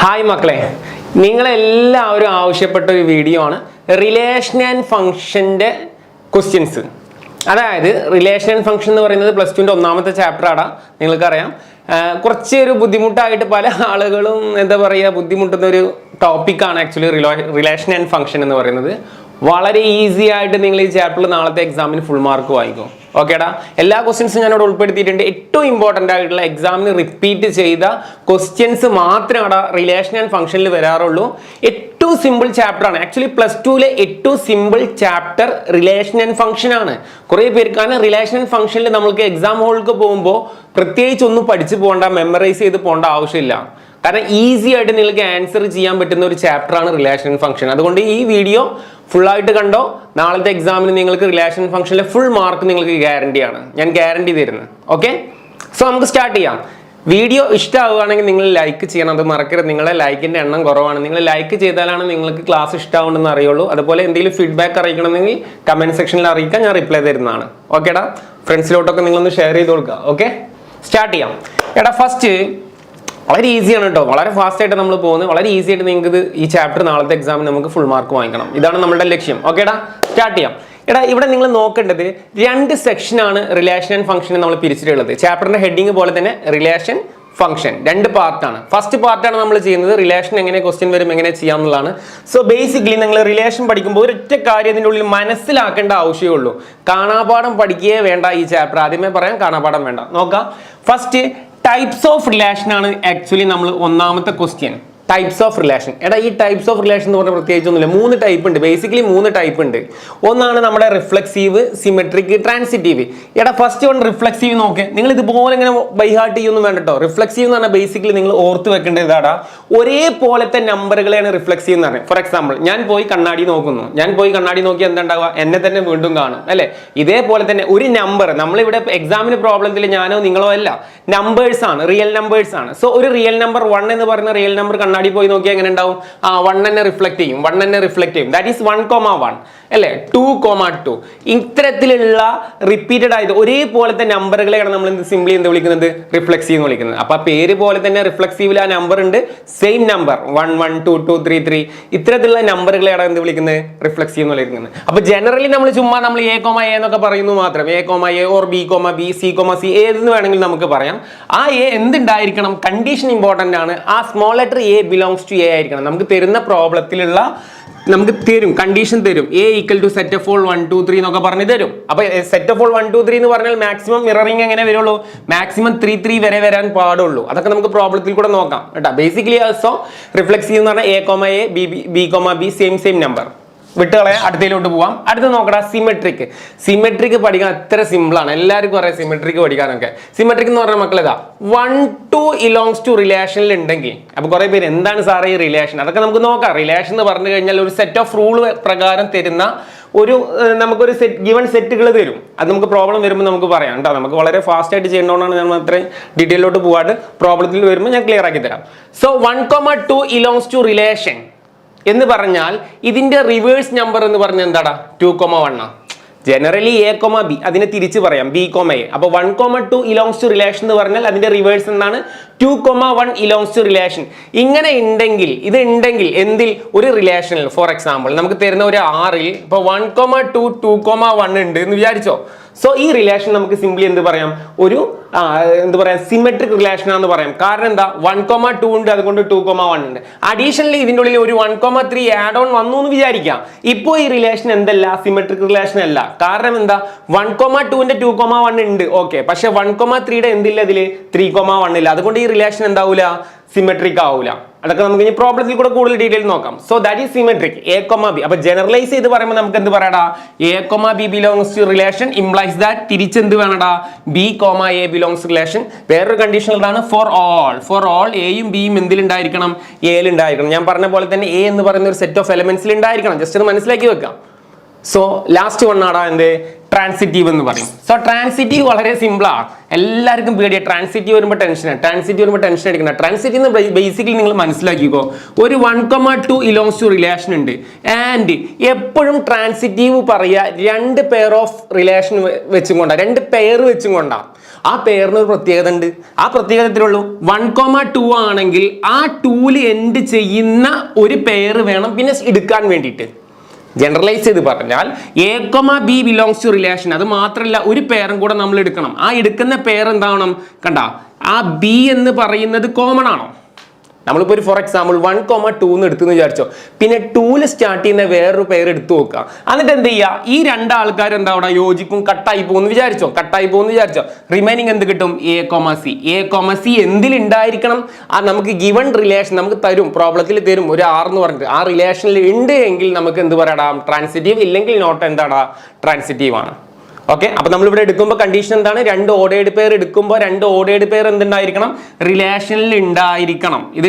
Hi മക്കളെ, നിങ്ങളെല്ലാവരും ആവശ്യപ്പെട്ട ഒരു വീഡിയോ ആണ് റിലേഷൻ ആൻഡ് ഫംഗ്ഷൻ്റെ ക്വസ്റ്റ്യൻസ്. അതായത് റിലേഷൻ ആൻഡ് ഫംഗ്ഷൻ എന്ന് പറയുന്നത് പ്ലസ് ടുവിൻ്റെ ഒന്നാമത്തെ ചാപ്റ്ററാണ്. നിങ്ങൾക്കറിയാം, കുറച്ച് ഒരു ബുദ്ധിമുട്ടായിട്ട് പല ആളുകളും എന്താ പറയുക ബുദ്ധിമുട്ടുന്ന ഒരു ടോപ്പിക്കാണ് ആക്ച്വലി റിലേഷൻ ആൻഡ് ഫംഗ്ഷൻ എന്ന് പറയുന്നത്. വളരെ ഈസി ആയിട്ട് നിങ്ങൾ ഈ ചാപ്റ്ററിൽ നാളത്തെ എക്സാമിന് ഫുൾ മാർക്ക് വാങ്ങിക്കും. ഓക്കേടാ, എല്ലാ ക്വസ്റ്റ്യൻസും ഞാനിവിടെ ഉൾപ്പെടുത്തിയിട്ടുണ്ട്. ഏറ്റവും ഇമ്പോർട്ടൻ്റ് ആയിട്ടുള്ള എക്സാമിന് റിപ്പീറ്റ് ചെയ്ത ക്വസ്റ്റ്യൻസ് മാത്രമാണ് റിലേഷൻ ആൻഡ് ഫംഗ്ഷനിൽ വരാറുള്ളൂ. ഏറ്റവും സിമ്പിൾ ചാപ്റ്റർ ആണ് ആക്ച്വലി പ്ലസ് ടുവിലെ ഏറ്റവും simple chapter relation and function ആണ്. കുറേ പേർക്കാണ് റിലേഷൻ ആൻഡ് ഫംഗ്ഷനിൽ നമുക്ക് എക്സാം ഹോളിലേക്ക് പോകുമ്പോൾ പ്രത്യേകിച്ച് ഒന്നും പഠിച്ചു പോകേണ്ട, മെമ്മറൈസ് ചെയ്ത് പോകേണ്ട ആവശ്യമില്ല. കാരണം ഈസി ആയിട്ട് നിങ്ങൾക്ക് ആൻസർ ചെയ്യാൻ പറ്റുന്ന ഒരു ചാപ്റ്ററാണ് റിലേഷൻ ആൻഡ് ഫംഗ്ഷൻ. അതുകൊണ്ട് ഈ വീഡിയോ ഫുള്ളായിട്ട് കണ്ടോ, നാളത്തെ എക്സാമിന് നിങ്ങൾക്ക് റിലേഷൻ ഫംഗ്ഷനിലെ ഫുൾ മാർക്ക് നിങ്ങൾക്ക് ഗ്യാരണ്ടിയാണ്, ഞാൻ ഗ്യാരണ്ടി തരുന്നത്. ഓക്കെ, സോ നമുക്ക് സ്റ്റാർട്ട് ചെയ്യാം. വീഡിയോ ഇഷ്ടമാവുകയാണെങ്കിൽ നിങ്ങൾ ലൈക്ക് ചെയ്യണം, അത് മറക്കരുത്. നിങ്ങളുടെ ലൈക്കിൻ്റെ എണ്ണം കുറവാണ്. നിങ്ങൾ ലൈക്ക് ചെയ്താലാണ് നിങ്ങൾക്ക് ക്ലാസ് ഇഷ്ടമാവുണ്ടെന്ന് അറിയുള്ളൂ. അതുപോലെ എന്തെങ്കിലും ഫീഡ്ബാക്ക് അറിയിക്കണമെങ്കിൽ കമൻറ്റ് സെക്ഷനിൽ അറിയിക്കാൻ ഞാൻ റിപ്ലൈ തരുന്നതാണ്. ഓക്കേടാ, ഫ്രണ്ട്സിലോട്ടൊക്കെ നിങ്ങളൊന്ന് ഷെയർ ചെയ്ത് കൊടുക്കുക. ഓക്കെ, സ്റ്റാർട്ട് ചെയ്യാം. എടാ, ഫസ്റ്റ് വളരെ ഈസിയാണ് കേട്ടോ, വളരെ ഫാസ്റ്റ് ആയിട്ട് നമ്മൾ പോകുന്നത്. വളരെ ഈസി ആയിട്ട് നിങ്ങൾക്ക് ഈ ചാപ്റ്റർ നാളത്തെ എക്സാമിന് നമുക്ക് ഫുൾ മാർക്ക് വാങ്ങിക്കണം. ഇതാണ് നമ്മുടെ ലക്ഷ്യം. ഓക്കേടാ, സ്റ്റാർട്ട് ചെയ്യാം. എടാ, ഇവിടെ നിങ്ങൾ നോക്കേണ്ടത് രണ്ട് സെക്ഷനാണ് റിലേഷൻ ആൻഡ് ഫംഗ്ഷൻ നമ്മൾ പിരിച്ചിട്ടുള്ളത്. ചാപ്റ്ററിന്റെ ഹെഡിങ് പോലെ തന്നെ റിലേഷൻ ഫംഗ്ഷൻ രണ്ട് പാർട്ടാണ്. ഫസ്റ്റ് പാർട്ടാണ് നമ്മൾ ചെയ്യുന്നത് റിലേഷൻ എങ്ങനെ ക്വസ്റ്റ്യൻ വരും, എങ്ങനെ ചെയ്യാമെന്നുള്ളതാണ്. സോ ബേസിക്കലി നിങ്ങൾ റിലേഷൻ പഠിക്കുമ്പോൾ ഒരൊറ്റ കാര്യം ഇതിൻ്റെ ഉള്ളിൽ മനസ്സിലാക്കേണ്ട ആവശ്യമേ ഉള്ളൂ. കാണാപാഠം പഠിക്കുകയേ വേണ്ട ഈ ചാപ്റ്റർ. ആദ്യമേ പറയാം, കാണാപാഠം വേണ്ട. നോക്കാം, ഫസ്റ്റ് ടൈപ്സ് ഓഫ് റിലേഷൻ ആണ് ആക്ച്വലി നമ്മൾ ഒന്നാമത്തെ ക്വസ്റ്റ്യൻ. Types of relation. എടാ, ഈ ടൈപ്സ് ഓഫ് റിലേഷൻ എന്ന് പറഞ്ഞാൽ പ്രത്യേകിച്ചൊന്നുമില്ല, 3 ടൈപ്പ് ഉണ്ട്. ബേസിക്കലി 3 ടൈപ്പ് ഉണ്ട്. ഒന്നാണ് നമ്മുടെ റിഫ്ലെക്സീവ്, സിമെട്രിക്, ട്രാൻസിറ്റീവ്. എടാ, ഫസ്റ്റ് വൺ റിഫ്ലെക്സീവ് നോക്ക്. നിങ്ങൾ ഇതുപോലെ ഇങ്ങനെ ബൈഹാർട്ട് ചെയ്യൊന്നും വേണ്ട കേട്ടോ. റിഫ്ലെക്സീവ് എന്ന് പറഞ്ഞാൽ ബേസിക്കലി നിങ്ങൾ ഓർത്ത് വെക്കേണ്ടത് ഇതാടാ, ഒരേപോലത്തെ നമ്പറുകളെയാണ് റിഫ്ലെക്സീവ് എന്ന് പറയുന്നത്. ഫോർ എക്സാമ്പിൾ, ഞാൻ പോയി കണ്ണാടി നോക്കുന്നു. ഞാൻ പോയി കണ്ണാടി നോക്കി എന്താ ഉണ്ടാവുക, എന്നെ തന്നെ വീണ്ടും കാണും അല്ലേ. ഇതേപോലെ തന്നെ ഒരു നമ്പർ, നമ്മളിവിടെ എക്സാമിന് പ്രോബ്ലത്തിൽ ഞാനോ നിങ്ങളോ അല്ല, നമ്പേഴ്സ് ആണ്, റിയൽ നമ്പേഴ്സ് ആണ്. സോ ഒരു റിയൽ നമ്പർ 1 എന്ന് പറയുന്ന റിയൽ നമ്പർ കണ്ണാടി പോയി നോക്കിയാൽ എങ്ങനെ ഉണ്ടാവും? 1 തന്നെ റിഫ്ലക്ട് ചെയ്യും, 1 തന്നെ റിഫ്ലക്ട് ചെയ്യും. ദാറ്റ് ഈസ് 1,1 അല്ലേ, 2,2. ഇത്തരത്തിലുള്ള റിപ്പീറ്റഡ് ആയത് ഒരേപോലത്തെ നമ്പറുകളെയാണ് നമ്മൾ സിംപ്ലി എന്ത് വിളിക്കുന്നത്, റിഫ്ലെക്സീവ് എന്ന് വിളിക്കുന്നത്. അപ്പൊ പേര് പോലെ തന്നെ റിഫ്ലെക്സീവിൽ ആ നമ്പർ ഉണ്ട്, സെയിം നമ്പർ 1, 1, 2, 2, 3, 3. ഇത്തരത്തിലുള്ള നമ്പറുകളെയാണ് എന്ത് വിളിക്കുന്നത്, റിഫ്ലെക്സീവ് എന്ന് വിളിക്കുന്നത്. അപ്പൊ ജനറലി നമ്മൾ ചുമ്മാ നമ്മൾ A, A എന്നൊക്കെ പറയുന്നു മാത്രം. A, A or B, B, C, C ഏതെന്ന് വേണമെങ്കിൽ നമുക്ക് പറയാം. ആ A എന്തുണ്ടായിരിക്കണം, കണ്ടീഷൻ ഇമ്പോർട്ടന്റ് ആണ്. ആ small letter A belongs to A ആയിരിക്കണം. നമുക്ക് തരുന്ന പ്രോബ്ലത്തിലുള്ള നമുക്ക് തരും, കണ്ടീഷൻ തരും. A equal to set of all 1, 2, 3 എന്നൊക്കെ പറഞ്ഞ് തരും. അപ്പൊ സെറ്റ് ഓഫ് ഓൾ 1, 2, 3 എന്ന് പറഞ്ഞാൽ മാക്സിമം മിററിംഗ് എങ്ങനെ വരുള്ളൂ, മാക്സിമം 3, 3 വരെ വരാൻ പാടുള്ളൂ. അതൊക്കെ നമുക്ക് പ്രോബ്ലത്തിൽ കൂടെ നോക്കാം കേട്ടോ. ബേസിക്കലി ആൾസോ റിഫ്ലെക്സീവ് എന്ന് പറഞ്ഞാൽ A, B, B same number. വിട്ടുകളയാ, അടുത്തതിലോട്ട് പോവാം. അടുത്ത് നോക്കടാ, സിമെട്രിക്. സിമെട്രിക് പഠിക്കാൻ അത്ര സിമ്പിൾ ആണ്, എല്ലാവർക്കും അറിയാം സിമെട്രിക് പഠിക്കാനൊക്കെ. സിമെട്രിക് എന്ന് പറഞ്ഞ മക്കൾ ഇതാ 1, 2 ഇലോങ്സ് ടു റിലേഷനിൽ ഉണ്ടെങ്കിൽ, അപ്പൊ കുറെ പേര് എന്താണ് സാറേ ഈ റിലേഷൻ, അതൊക്കെ നമുക്ക് നോക്കാം. റിലേഷൻ എന്ന് പറഞ്ഞു കഴിഞ്ഞാൽ ഒരു സെറ്റ് ഓഫ് റൂൾ പ്രകാരം തരുന്ന ഒരു നമുക്കൊരു ഗിവൺ സെറ്റുകൾ തരും. അത് നമുക്ക് പ്രോബ്ലം വരുമ്പോൾ നമുക്ക് പറയാം കേട്ടോ. നമുക്ക് വളരെ ഫാസ്റ്റ് ആയിട്ട് ചെയ്യേണ്ടതുകൊണ്ടാണ് ഞാൻ അത്രയും ഡീറ്റെയിലോട്ട് പോവാണ്ട് പ്രോബ്ലത്തിൽ വരുമ്പോൾ ഞാൻ ക്ലിയർ ആക്കി തരാം. സോ 1,2 ഇലോങ്സ് ടു റിലേഷൻ എന്ന് പറഞ്ഞാൽ ഇതിന്റെ റിവേഴ്സ് നമ്പർ എന്ന് പറഞ്ഞാൽ എന്താടാ, 2,1. ജനറലി A, B അതിനെ തിരിച്ച് പറയാം, B, A. അപ്പൊ 1,2 ഇലോങ്സ് ടു റിലേഷൻ എന്ന് പറഞ്ഞാൽ അതിന്റെ റിവേഴ്സ് എന്താണ്, 2,1 ഇലോങ്സ് ടു റിലേഷൻ. ഇങ്ങനെ ഉണ്ടെങ്കിൽ, ഇത് ഉണ്ടെങ്കിൽ എന്തിൽ, ഒരു റിലേഷനിൽ ഫോർ എക്സാമ്പിൾ നമുക്ക് തരുന്ന ഒരു Rൽ ഇപ്പൊ 1,2 2,1 ഉണ്ട് എന്ന് വിചാരിച്ചോ. സോ ഈ റിലേഷൻ നമുക്ക് സിംപ്ലി എന്ത് പറയാം, ഒരു എന്ത് പറയാം, സിമെട്രിക് റിലേഷൻ ആണെന്ന് പറയാം. കാരണം എന്താ, 1,2 ഉണ്ട്, അതുകൊണ്ട് 2,1 ഉണ്ട്. അഡീഷണലി ഇതിൻ്റെ ഉള്ളിൽ ഒരു 1,3 ആഡ് ഓൺ വന്നു എന്ന് വിചാരിക്കാം. ഇപ്പോൾ ഈ റിലേഷൻ എന്തല്ല, സിമെട്രിക് റിലേഷൻ അല്ല. കാരണം എന്താ, 1,2ന്റെ 2,1 ഉണ്ട്, ഓക്കെ. പക്ഷെ 1,3യുടെ എന്തില്ല ഇതില്, 3,1 ഇല്ല. അതുകൊണ്ട് ഈ റിലേഷൻ എന്താവൂല, സിമെട്രിക് ആവൂല. അതൊക്കെ നമുക്ക് ഇനി പ്രോബ്ലത്തിൽ കൂടെ കൂടുതൽ ഡീറ്റെയിൽ നോക്കാം. So that is symmetric, A, B. അപ്പൊ ജനറലൈസ് ചെയ്ത് പറയുമ്പോൾ നമുക്ക് എന്ത് പറയടാ, A, B belongs to relation implies that തിരിച്ചെന്ത് വേണടാ, B, A ബിലോങ്സ് റിലേഷൻ. വേറൊരു കണ്ടീഷൻ ആണ് ഫോർ ഓൾ എയും ബിയും എന്തിലുണ്ടായിരിക്കണം, എയിൽ ഉണ്ടായിരിക്കണം. ഞാൻ പറഞ്ഞ പോലെ തന്നെ A എന്ന് പറയുന്ന ഒരു സെറ്റ് ഓഫ് എലമെന്റ്സിൽ ഉണ്ടായിരിക്കണം. ജസ്റ്റ് ഒന്ന് മനസ്സിലാക്കി വെക്കാം. സോ ലാസ്റ്റ് വൺ ആടാ എന്ത്, ട്രാൻസിറ്റീവ് എന്ന് പറയും. സോ ട്രാൻസിറ്റീവ് വളരെ സിമ്പിളാണ്, എല്ലാവർക്കും പേടിയാണ്. ട്രാൻസിറ്റീവ് വരുമ്പോൾ ടെൻഷനാണ്, ട്രാൻസിറ്റീവ് വരുമ്പോൾ ടെൻഷൻ അടിക്കണം. ട്രാൻസിറ്റീവ് എന്ന് ബേസിക്കലി നിങ്ങൾ മനസ്സിലാക്കിക്കോ, ഒരു 1,2 ഇലോങ്സ് ടു റിലേഷൻ ഉണ്ട്. ആൻഡ് എപ്പോഴും ട്രാൻസിറ്റീവ് പറയുക 2 പെയർ ഓഫ് റിലേഷൻ വെച്ചും കൊണ്ടാണ്, 2 പെയർ വെച്ചും കൊണ്ടാണ്. ആ പെയറിന് ഒരു പ്രത്യേകത ഉണ്ട്. ആ പ്രത്യേകതത്തിലുള്ളൂ 1,2 ആണെങ്കിൽ ആ 2ൽ എൻഡ് ചെയ്യുന്ന ഒരു പെയർ വേണം പിന്നെ എടുക്കാൻ വേണ്ടിയിട്ട്. ജനറലൈസ് ചെയ്ത് പറഞ്ഞാൽ A, B belongs to relation. അത് മാത്രമല്ല ഒരു പെയറും കൂടെ നമ്മൾ എടുക്കണം. ആ എടുക്കുന്ന പെയർ എന്താവണം? കണ്ട, ആ ബി എന്ന് പറയുന്നത് കോമൺ ആണോ? നമ്മളിപ്പോൾ ഒരു ഫോർ എക്സാമ്പിൾ 1,2 എന്ന് എടുത്തെന്ന് വിചാരിച്ചോ, പിന്നെ 2ൽ സ്റ്റാർട്ട് ചെയ്യുന്ന വേറൊരു പെയർ എടുത്തു നോക്കുക. എന്നിട്ട് എന്ത് ചെയ്യുക? ഈ രണ്ടാൾക്കാർ എന്താ അവിടെ യോജിക്കും, കട്ടായി പോകുമെന്ന് വിചാരിച്ചോ. റിമൈനിങ് എന്ത് കിട്ടും? A, C എന്തിലുണ്ടായിരിക്കണം? ആ നമുക്ക് ഗിവൺ റിലേഷൻ നമുക്ക് തരും, പ്രോബ്ലത്തിൽ തരും ഒരു R എന്ന് പറഞ്ഞിട്ട്. ആ റിലേഷനിൽ ഉണ്ട് എങ്കിൽ നമുക്ക് എന്ത് പറയാം? ട്രാൻസിറ്റീവ്. ഇല്ലെങ്കിൽ നോട്ട് എന്താടാ? ട്രാൻസിറ്റീവ് ആണ്. ഓക്കെ, അപ്പൊ നമ്മളിവിടെ എടുക്കുമ്പോൾ കണ്ടീഷൻ എന്താണ്? രണ്ട് ഓർഡേർഡ് പെയർ എടുക്കുമ്പോൾ രണ്ട് ഓർഡേർഡ് പെയർ എന്തുണ്ടായിരിക്കണം? റിലേഷനിൽ ഉണ്ടായിരിക്കണം. ഇത്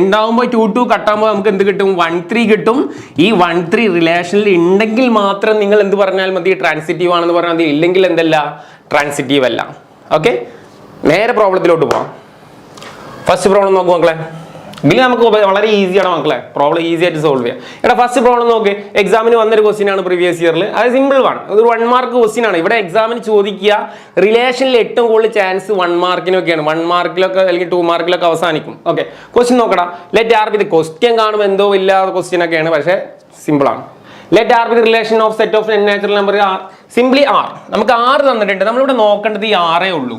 ഉണ്ടാവുമ്പോൾ 2 കട്ടാകുമ്പോൾ നമുക്ക് എന്ത് കിട്ടും? 1,3 കിട്ടും. ഈ 1,3 റിലേഷനിൽ ഉണ്ടെങ്കിൽ മാത്രം നിങ്ങൾ എന്ത് പറഞ്ഞാൽ മതി? ട്രാൻസിറ്റീവ് ആണെന്ന് പറഞ്ഞാൽ മതി. ഇല്ലെങ്കിൽ എന്തല്ല? ട്രാൻസിറ്റീവ് അല്ല. ഓക്കെ, നേരെ പ്രോബ്ലത്തിലോട്ട് പോവാം. ഫസ്റ്റ് പ്രോബ്ലം നോക്കൂ മക്കളെ. ഇതിൽ നമുക്ക് വളരെ ഈസിയാണ് മക്കളെ, പ്രോബ്ലം ഈസി ആയിട്ട് സോൾവ് ചെയ്യാം. എടാ ഫസ്റ്റ് പ്രോബ്ലം നോക്ക്. എക്സാമിന് വന്നൊരു ക്വസ്റ്റ്യൻ ആണ് പ്രീവിയസ് ഇയറിൽ. അത് സിമ്പിൾ ആണ്, ഒരു 1 മാർക്ക് ക്വസ്റ്റ്യൻ ആണ്. ഇവിടെ എക്സാമിന് ചോദിക്കുക റിലേഷനിൽ ഏറ്റവും കൂടുതൽ ചാൻസ് 1 മാർക്കിനൊക്കെയാണ്. 1 മാർക്കിലൊക്കെ അല്ലെങ്കിൽ 2 മാർക്കിലൊക്കെ അവസാനിക്കും. ഓക്കെ, ക്വസ്റ്റ്യൻ നോക്കടാ. Let R be the question കാണുമ്പോൾ എന്തോ ഇല്ലാത്ത ക്വസ്റ്റ്യൻ ഒക്കെയാണ്, പക്ഷേ സിമ്പിൾ ആണ്. Let R be the relation of set of natural number R. Simply R. നമുക്ക് 6 തന്നിട്ടുണ്ട്. നമ്മളിവിടെ നോക്കേണ്ടത് ഈ 6 ഉള്ളൂ.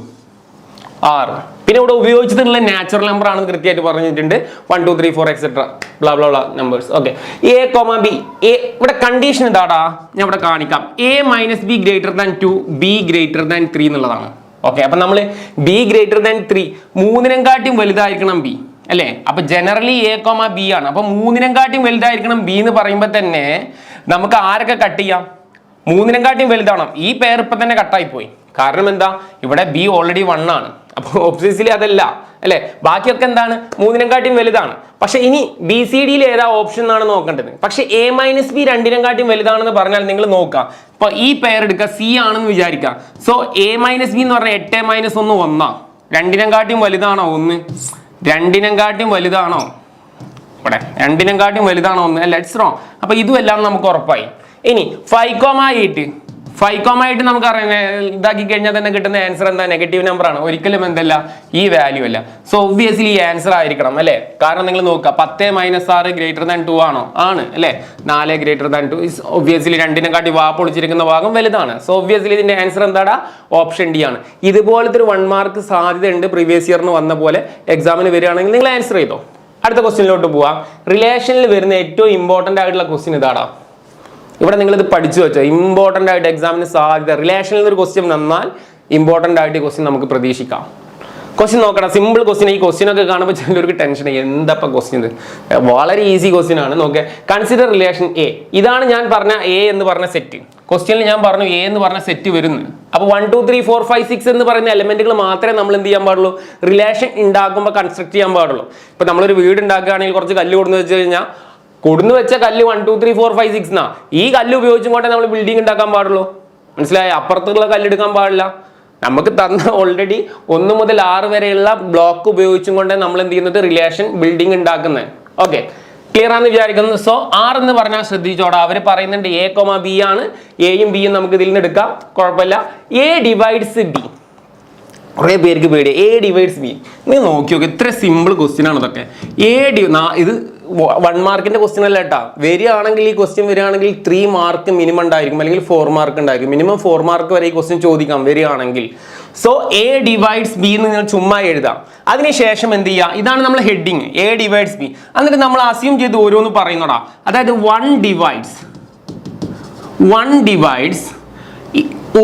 6. പിന്നെ ഇവിടെ ഉപയോഗിച്ചിട്ടുള്ള നാച്ചുറൽ നമ്പർ ആണെന്ന് കൃത്യമായിട്ട് പറഞ്ഞിട്ടുണ്ട്. 1, 2, 3, 4 etcetera blah blah blah numbers. Okay, A, B. ഇവിടെ കണ്ടീഷൻ എന്താടാ? ഞാൻ ഇവിടെ കാണിക്കാം. A - B > 2, B > 3 എന്നുള്ളതാണ്. ഓക്കെ, അപ്പൊ നമ്മൾ B > 3 3നെക്കാട്ടിയും വലുതായിരിക്കണം B അല്ലേ? അപ്പൊ ജനറലി A, B ആണ്. അപ്പൊ 3നെക്കാട്ടിയും വലുതായിരിക്കണം B എന്ന് പറയുമ്പോൾ തന്നെ നമുക്ക് ആരൊക്കെ കട്ട് ചെയ്യാം? 3നെക്കാട്ടിയും വലുതാണ്. ഈ പെയർ ഇപ്പൊ തന്നെ കട്ടായി പോയി. കാരണം എന്താ? ഇവിടെ B ഓൾറെഡി 1 ആണ്. അപ്പോൾ ഒബ്വിയസ്ലി അതല്ല അല്ലേ? ബാക്കിയൊക്കെ എന്താണ്? 3നെക്കാട്ടിയും വലുതാണ്. പക്ഷെ ഇനി BCDയിൽ ഏതാ ഓപ്ഷൻ എന്നാണ് നോക്കേണ്ടത്. പക്ഷെ A - B 2നെക്കാട്ടിയും വലുതാണെന്ന് പറഞ്ഞാൽ നിങ്ങൾ നോക്കുക. ഇപ്പൊ ഈ പെയർ എടുക്കുക, C ആണെന്ന് വിചാരിക്കുക. സോ A - B എന്ന് പറഞ്ഞാൽ 8 - 1 1. 2നെക്കാട്ടിയും വലുതാണോ 1? 2നെക്കാട്ടിയും വലുതാണോ? ഇവിടെ 2നെക്കാട്ടിയും വലുതാണോ 1? Let's wrong. അപ്പൊ ഇതും എല്ലാം നമുക്ക് ഉറപ്പായി. ഇനി 5,8 5,8 നമുക്ക് അറിയാം. ഇതാക്കി കഴിഞ്ഞാൽ തന്നെ കിട്ടുന്ന ആൻസർ എന്താ? നെഗറ്റീവ് നമ്പർ ആണ്. ഒരിക്കലും എന്തല്ല? ഈ വാല്യൂ അല്ല. സോ ഒബ്വിയസ്ലി ഈ ആൻസർ ആയിരിക്കണം അല്ലേ? കാരണം നിങ്ങൾ നോക്കുക, 10 - 6 > 2 ആണോ? ആണ് അല്ലേ? 4 > 2 ഒബ്വിയസ്ലി 2നെക്കാട്ടി പൊളിച്ചിരിക്കുന്ന ഭാഗം വലുതാണ്. സോ ഒബ്വിയസ്ലി ഇതിന്റെ ആൻസർ എന്താടാ? ഓപ്ഷൻ ഡി ആണ്. ഇതുപോലത്തെ ഒരു 1 മാർക്ക് സാധ്യത ഉണ്ട്. പ്രീവിയസ് ഇയറിന് വന്ന പോലെ എക്സാമിന് വരികയാണെങ്കിൽ നിങ്ങൾ ആൻസർ ചെയ്തോ. അടുത്ത ക്വസ്റ്റ്യനിലോട്ട് പോവാം. റിലേഷനിൽ വരുന്ന ഏറ്റവും ഇമ്പോർട്ടന്റ് ആയിട്ടുള്ള ക്വസ്റ്റ്യൻ ഇതാടാ. ഇവിടെ നിങ്ങൾ ഇത് പഠിച്ചു വെച്ചോ. ഇമ്പോർട്ടൻ്റ് ആയിട്ട് എക്സാമിന് സാധ്യത റിലേഷനിൽ ഒരു ക്വസ്റ്റ്യൻ വന്നാൽ ഇമ്പോർട്ടൻ്റ് ആയിട്ട് ക്വസ്റ്റ്യൻ നമുക്ക് പ്രതീക്ഷിക്കാം. ക്വസ്റ്റ്യൻ നോക്കണം, സിമ്പിൾ ക്വസ്റ്റ്യൻ. ഈ ക്വസ്റ്റ്യൻ ഒക്കെ കാണുമ്പോൾ ചിലർക്ക് ടെൻഷൻ, എന്താ ക്വസ്റ്റ്യൻ? ഇത് വളരെ ഈസി ക്വസ്റ്റ്യൻ ആണ്. നോക്കെ, കൺസിഡർ റിലേഷൻ A. ഇതാണ് ഞാൻ പറഞ്ഞ A എന്ന് പറഞ്ഞ സെറ്റ്. ക്വസ്റ്റ്യനിൽ ഞാൻ പറഞ്ഞു A എന്ന് പറഞ്ഞ സെറ്റ് വരുന്നു. അപ്പോൾ 1, 2, 3, 4, 5, 6 എന്ന് പറയുന്ന എലമെന്റുകൾ മാത്രമേ നമ്മൾ എന്ത് ചെയ്യാൻ പാടുള്ളൂ? റിലേഷൻ ഉണ്ടാക്കുമ്പോൾ കൺസ്ട്രക്ട് ചെയ്യാൻ പാടുള്ളൂ. ഇപ്പൊ നമ്മളൊരു വീട് ഉണ്ടാക്കുകയാണെങ്കിൽ കുറച്ച് കല്ല് കൊടുന്ന് വെച്ച് കഴിഞ്ഞാൽ കൊടുന്ന് വെച്ച കല്ല് 1, 2, 3, 4, 5, 6 എന്നാ. ഈ കല്ല് ഉപയോഗിച്ചും കൊണ്ടേ നമ്മൾ ബിൽഡിംഗ് ഉണ്ടാക്കാൻ പാടുള്ളൂ. മനസ്സിലായ? അപ്പുറത്തുള്ള കല്ല് എടുക്കാൻ പാടില്ല. നമുക്ക് തന്ന ഓൾറെഡി 1 മുതൽ 6 വരെയുള്ള ബ്ലോക്ക് ഉപയോഗിച്ചും കൊണ്ടേ നമ്മൾ എന്ത് ചെയ്യുന്നത്? റിലേഷൻ ബിൽഡിംഗ് ഉണ്ടാക്കുന്നത്. ഓക്കെ, ക്ലിയർ ആണെന്ന് വിചാരിക്കുന്നു. സോ R എന്ന് പറഞ്ഞാൽ ശ്രദ്ധിച്ചോടാ. അവർ പറയുന്നുണ്ട് A, B ആണ്. Aയും Bയും നമുക്ക് ഇതിൽ നിന്ന് എടുക്കാം, കുഴപ്പമില്ല. A divides B. കുറേ പേർക്ക് പേടി A ഡിവൈഡ്സ് B. നീ നോക്കി നോക്കി, ഇത്ര സിമ്പിൾ ക്വസ്റ്റ്യൻ ആണ് ഇതൊക്കെ. ഇത് 1 മാർക്കിന്റെ ക്വസ്റ്റ്യൻ അല്ല കേട്ടാ. വരികയാണെങ്കിൽ ഈ ക്വസ്റ്റ്യൻ വരികയാണെങ്കിൽ 3 മാർക്ക് മിനിമം ഉണ്ടായിരിക്കും, അല്ലെങ്കിൽ 4 മാർക്ക് ഉണ്ടായിരിക്കും. മിനിമം 4 മാർക്ക് വരെ ഈ ക്വസ്റ്റ്യൻ ചോദിക്കാം വരികയാണെങ്കിൽ. സോ A ഡിവൈഡ്സ് B എന്ന് നിങ്ങൾ ചുമ്മാ എഴുതാം. അതിനുശേഷം എന്ത് ചെയ്യുക? ഇതാണ് നമ്മൾ ഹെഡിങ്, A ഡിവൈഡ്സ് B. എന്നിട്ട് നമ്മൾ അസ്യൂം ചെയ്ത് ഓരോന്ന് പറയുന്നോടാ. അതായത് 1 ഡിവൈഡ്സ്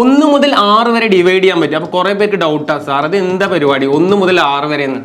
1 മുതൽ 6 വരെ ഡിവൈഡ് ചെയ്യാൻ പറ്റും. അപ്പോൾ കുറേ പേർക്ക് ഡൗട്ടാണ്, സാർ അത് എന്താ പരിപാടി 1 മുതൽ 6 വരെ എന്ന്?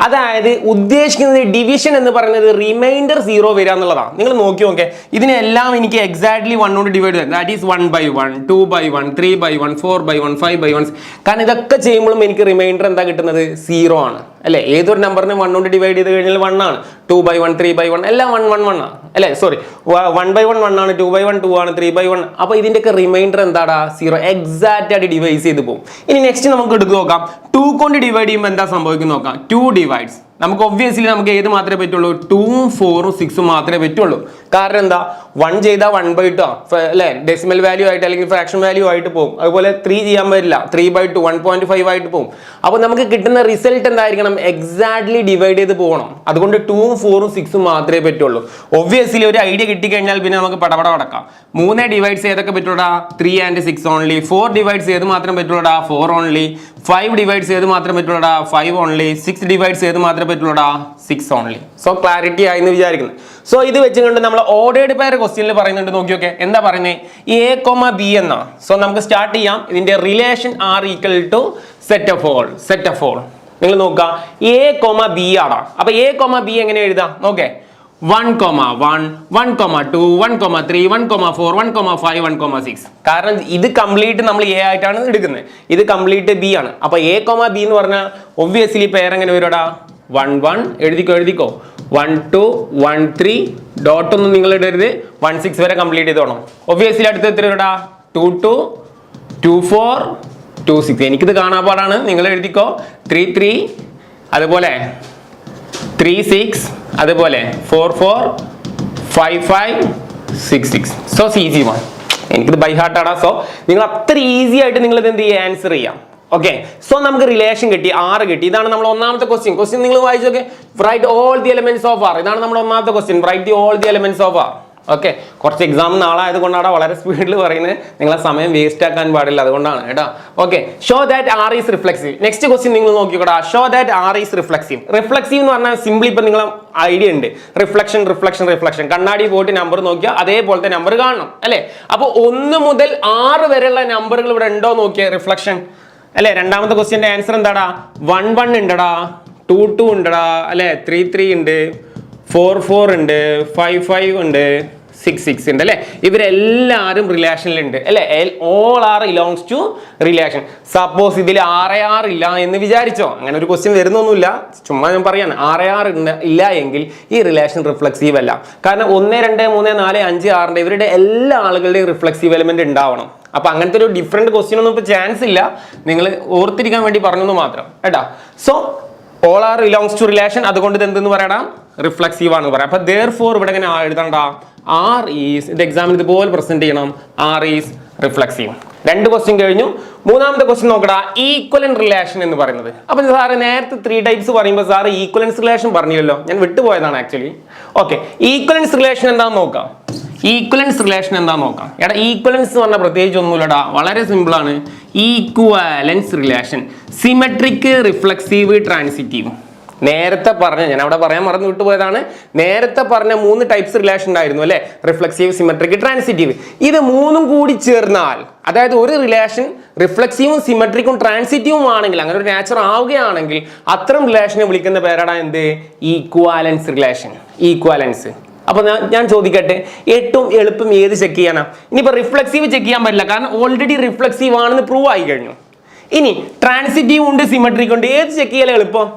അതായത് ഉദ്ദേശിക്കുന്നത് ഡിവിഷൻ എന്ന് പറയുന്നത് റിമൈൻഡർ 0 വരിക എന്നുള്ളതാണ്. നിങ്ങൾ നോക്കി നോക്കേ, ഇതിനെല്ലാം എനിക്ക് എക്സാക്ട്ലി 1 കൊണ്ട് ഡിവൈഡ് ചെയ്യാം. That is 1/1, 2/1, 3/1, 4/1, 5/1. കാരണം ഇതൊക്കെ ചെയ്യുമ്പോഴും എനിക്ക് റിമൈൻഡർ എന്താ കിട്ടുന്നത്? 0 ആണ് അല്ലേ? ഏതൊരു നമ്പറിനെ 1 കൊണ്ട് ഡിവൈഡ് ചെയ്ത് കഴിഞ്ഞാൽ 1 ആണ്. 2/1, 3/1 എല്ലാം 1, 1, 1 ആണ് അല്ലേ? സോറി, 1/1 1 ആണ്, 2/1 2 ആണ്, 3/1. അപ്പോൾ ഇതിൻ്റെയൊക്കെ റിമൈൻഡർ എന്താടാ? 0. എക്സാക്റ്റ് ആയിട്ട് ഡിവൈസ് ചെയ്ത് പോകും. ഇനി നെക്സ്റ്റ് നമുക്ക് എടുത്ത് നോക്കാം. 2 കൊണ്ട് ഡിവൈഡ് ചെയ്യുമ്പോൾ എന്താ സംഭവിക്കും നോക്കാം. 2 ഡിവൈഡ്സ് നമുക്ക് ഒബ്വിയസ്ലി നമുക്ക് ഏത് മാത്രമേ പറ്റുള്ളൂ? 2, 4, 6 മാത്രമേ പറ്റുള്ളൂ. കാരണം എന്താ 1 ചെയ്താൽ 1/2 അല്ലെ ഡെസിമൽ വാല്യൂ ആയിട്ട് അല്ലെങ്കിൽ ഫ്രാക്ഷൻ വാല്യൂ ആയിട്ട് പോകും. അതുപോലെ 3 ചെയ്യാൻ പറ്റില്ല, 3/2 1.5 ആയിട്ട് പോകും. അപ്പോൾ നമുക്ക് കിട്ടുന്ന റിസൾട്ട് എന്തായിരിക്കണം? എക്സാക്ട്ലി ഡിവൈഡ് ചെയ്ത് പോകണം. അതുകൊണ്ട് 2ഉം 4ഉം 6ഉം മാത്രമേ പറ്റുള്ളൂ. ഒബ്വിയസ്ലി ഒരു ഐഡിയ കിട്ടിക്കഴിഞ്ഞാൽ പിന്നെ നമുക്ക് പടപട അടക്കാം. 3 ഡിവൈഡ്സ് ചെയ്തൊക്കെ പറ്റുള്ളൂടാ 3 and 6 ഓൺലി. 4 ഡിവൈഡ്സ് ചെയ്ത് മാത്രം പറ്റുള്ളൂടാ 4 ഓൺലി. 5 ഡിവൈഡ്സ് ചെയ്ത് മാത്രം പറ്റുള്ളൂടാ 5 ഓൺലി. 6 ഡിവൈഡ്സ് ചെയ്ത് മാത്രമേ പറ്റുള്ളൂടാ 6 ഓൺലി. സോ ക്ലാരിറ്റി ആയി എന്ന് വിചാരിക്കുന്നു. സോ ഇത് വെച്ചുകൊണ്ട് നമ്മൾ ഓർഡേർഡ് പെയർ ക്വസ്റ്റ്യനിൽ പറയുന്നുണ്ട്, നോക്കിയൊക്കെ എന്താ പറയുന്നത്? A, B എന്നാ. സോ നമുക്ക് സ്റ്റാർട്ട് ചെയ്യാം. ഇതിന്റെ relation R equal to set of all. നിങ്ങൾ നോക്കുക A, B ആടാ. അപ്പൊ A, B എങ്ങനെ എഴുതാം നോക്കേ? 1, 1, 1, 2, 1, 3, 1, 4, 1, 5, 1, 6. കാരണം ഇത് കംപ്ലീറ്റ് നമ്മൾ A ആയിട്ടാണ് എടുക്കുന്നത്, ഇത് കംപ്ലീറ്റ് B ആണ്. അപ്പൊ A, B എന്ന് പറഞ്ഞാൽ ഒബ്വിയസ്ലി പെയർ എങ്ങനെ വരുവാടാ? 1, 1 എഴുതിക്കോ 1, 2, 1, 3 ഡോട്ട് ഒന്നും നിങ്ങൾ ഇടരുത്. 1, 6 വരെ കംപ്ലീറ്റ് ചെയ്തോണം. ഒബ്വിയസ്ലി അടുത്ത് എത്ര വരടാ? 2, 2, 2, 4, 2, 6. എനിക്കിത് കാണാപ്പാടാണ്, നിങ്ങൾ എഴുതിക്കോ. 3, 3 അതുപോലെ 3, 6 അതുപോലെ 4, 4 5, 5 6, 6. So easy one. എനിക്കിത് ബൈ ഹാർട്ട് ആടാ. സോ നിങ്ങൾ അത്ര ഈസി ആയിട്ട് നിങ്ങൾ ഇത് എന്ത് ചെയ്യുക? ആൻസർ ചെയ്യാം. ഓക്കെ, സോ നമുക്ക് റിലേഷൻ കിട്ടി, R കിട്ടി. ഇതാണ് നമ്മൾ ഒന്നാമത്തെ ക്വസ്റ്റ്യൻ നിങ്ങൾ വായിച്ചോക്കെ. Write all the elements of R. ഇതാണ് നമ്മുടെ ഒന്നാമത്തെ question. Write the all the elements of R. Okay, കുറച്ച് എക്സാം നാളായത് കൊണ്ടാണ് വളരെ സ്പീഡിൽ പറയുന്നത്. നിങ്ങളെ സമയം വേസ്റ്റ് ആക്കാൻ പാടില്ല, അതുകൊണ്ടാണ് കേട്ടോ. Okay, show that R is reflexive. Next question നിങ്ങൾ നോക്കിക്കോടാ. Show that R is reflexive. Reflexive എന്ന് പറഞ്ഞാൽ സിംപ്ലി ഇപ്പൊ നിങ്ങൾ ഐഡിയ ഉണ്ട്. റിഫ്ലക്ഷൻ കണ്ണാടി പോയിട്ട് നമ്പർ നോക്കിയാൽ അതേപോലത്തെ നമ്പർ കാണണം അല്ലെ? അപ്പൊ 1 മുതൽ 6 വരെയുള്ള നമ്പറുകൾ ഇവിടെ ഉണ്ടോ നോക്കിയാൽ റിഫ്ലക്ഷൻ അല്ലെ? രണ്ടാമത്തെ ക്വസ്റ്റ്യന്റെ ആൻസർ എന്താടാ? 1, 1 ഉണ്ടടാ, 2, 2 ഉണ്ടടാ അല്ലെ, 3, 3 ഉണ്ട്, 4, 4 ഉണ്ട്, 5, 5 ഉണ്ട്, 6, 6 ഉണ്ട് അല്ലെ? ഇവരെല്ലാവരും റിലേഷനിലുണ്ട് അല്ലെ? All R belongs to relation. Suppose ഇതിൽ RR ഇല്ല എന്ന് വിചാരിച്ചോ, അങ്ങനെ ഒരു ക്വസ്റ്റ്യൻ വരുന്നൊന്നുമില്ല, ചുമ്മാ ഞാൻ പറയാണ്. RR ഇല്ല എങ്കിൽ ഈ റിലേഷൻ റിഫ്ലക്സീവ് അല്ല. കാരണം 1, 2, 3, 4, 5, 6 ഇവരുടെ എല്ലാ ആളുകളുടെയും റിഫ്ലക്സീവ് എലിമെന്റ് ഉണ്ടാവണം. അപ്പൊ അങ്ങനത്തെ ഒരു ഡിഫറെന്റ് ക്വസ്റ്റ്യൻ ഒന്നും ഇപ്പൊ ചാൻസ് ഇല്ല, നിങ്ങൾ ഓർത്തിരിക്കാൻ വേണ്ടി പറഞ്ഞെന്ന് മാത്രം കേട്ടാ. So all R belongs to relation, അതുകൊണ്ട് ഇത് എന്തെന്ന് പറയണം? റിഫ്ലക്സീവ് ആണെന്ന് പറയാം. അപ്പൊ therefore ഇവിടെ എങ്ങനെ എഴുതണ്ട? R ഈസ്, ഇത് എക്സാമിൽ ഇതുപോലെ പ്രസന്റ് ചെയ്യണം, R ഈസ് റിഫ്ലക്സീവ്. 2 ക്വസ്റ്റ്യൻ കഴിഞ്ഞു. മൂന്നാമത്തെ ക്വസ്റ്റ്യൻ നോക്കടാ, ഈക്വലന്റ് റിലേഷൻ എന്ന് പറയുന്നത്. അപ്പൊ സാറ് നേരത്തെ 3 ടൈപ്സ് പറയുമ്പോൾ സാറ് ഈക്വലൻസ് റിലേഷൻ പറഞ്ഞില്ലല്ലോ, ഞാൻ വിട്ടുപോയതാണ് ആക്ച്വലി. ഓക്കെ, ഈക്വലൻസ് റിലേഷൻ എന്താണെന്ന് നോക്കാം. ഈക്വലൻസ് റിലേഷൻ എന്താ നോക്കാം. എടാ ഈക്വലൻസ് എന്ന് പറഞ്ഞാൽ പ്രത്യേകിച്ച് ഒന്നുമില്ലടാ, വളരെ സിമ്പിൾ ആണ്. Equivalence relation symmetric, reflexive, transitive. നേരത്തെ പറഞ്ഞ, ഞാൻ അവിടെ പറയാൻ മറന്നു വിട്ടുപോയതാണ്, നേരത്തെ പറഞ്ഞ 3 ടൈപ്സ് റിലേഷൻ ഉണ്ടായിരുന്നു അല്ലെ? Reflexive, symmetric, transitive. ഇത് 3ഉം കൂടി ചേർന്നാൽ, അതായത് ഒരു റിലേഷൻ റിഫ്ലക്സീവും സിമെട്രിക്കും ട്രാൻസിറ്റീവും ആണെങ്കിൽ, അങ്ങനെ ഒരു നേച്ചർ ആവുകയാണെങ്കിൽ അത്തരം റിലേഷനെ വിളിക്കുന്ന പേരാടാ എന്ത്? Equivalence relation. ഈക്വാലൻസ്. അപ്പൊ ഞാൻ ചോദിക്കട്ടെ, ഏറ്റവും എളുപ്പം ഏത് ചെക്ക് ചെയ്യാനാ? ഇനിയിപ്പോ റിഫ്ലക്സീവ് ചെക്ക് ചെയ്യാൻ പറ്റില്ല, കാരണം ഓൾറെഡി റിഫ്ലക്സീവ് ആണെന്ന് പ്രൂവ് ആയി കഴിഞ്ഞു. ഇനി ട്രാൻസിറ്റീവ് ഉണ്ട്, സിമെട്രിക് ഉണ്ട്, ഏത് ചെക്ക് ചെയ്യാൻ എളുപ്പം?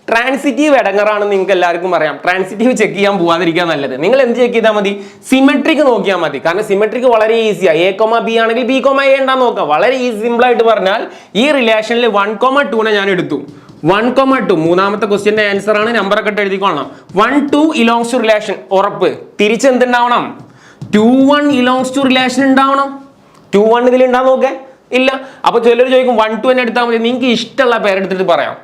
ട്രാൻസിറ്റീവ് ഇടങ്ങറാണെന്ന് നിങ്ങൾക്ക് എല്ലാവർക്കും അറിയാം. ട്രാൻസിറ്റീവ് ചെക്ക് ചെയ്യാൻ പോവാതിരിക്കാൻ നല്ലത്. നിങ്ങൾ എന്ത് ചെക്ക് ചെയ്താൽ മതി? സിമെട്രിക് നോക്കിയാൽ മതി. കാരണം സിമെട്രിക് വളരെ ഈസിയാണ്. A, B ആണെങ്കിൽ B, A ഉണ്ടാന്ന് നോക്കാം. വളരെ സിമ്പിൾ ആയിട്ട് പറഞ്ഞാൽ ഈ റിലേഷനിൽ 1, 2 ഞാൻ എടുത്തു. 1, 2 മൂന്നാമത്തെ ക്വസ്റ്റ്യന്റെ ആൻസർ ആണ്. നമ്പർ ഒക്കെ ഇട്ട് എഴുതിക്കോളണം. 1, 2 ഇലോങ്സ് ടു റിലേഷൻ ഉറപ്പ്. തിരിച്ച് എന്തുണ്ടാവണം? 2, 1 ഇലോങ്സ് ടു റിലേഷൻ ഉണ്ടാവണം. 2, 1 ഇതിൽ ഉണ്ടാ നോക്കേ? ഇല്ല. അപ്പൊ ചിലർ ചോദിക്കും 1, 2 തന്നെ എടുത്താൽ മതി. നിങ്ങൾക്ക് ഇഷ്ടമുള്ള പേരെടുത്തിട്ട് പറയാം.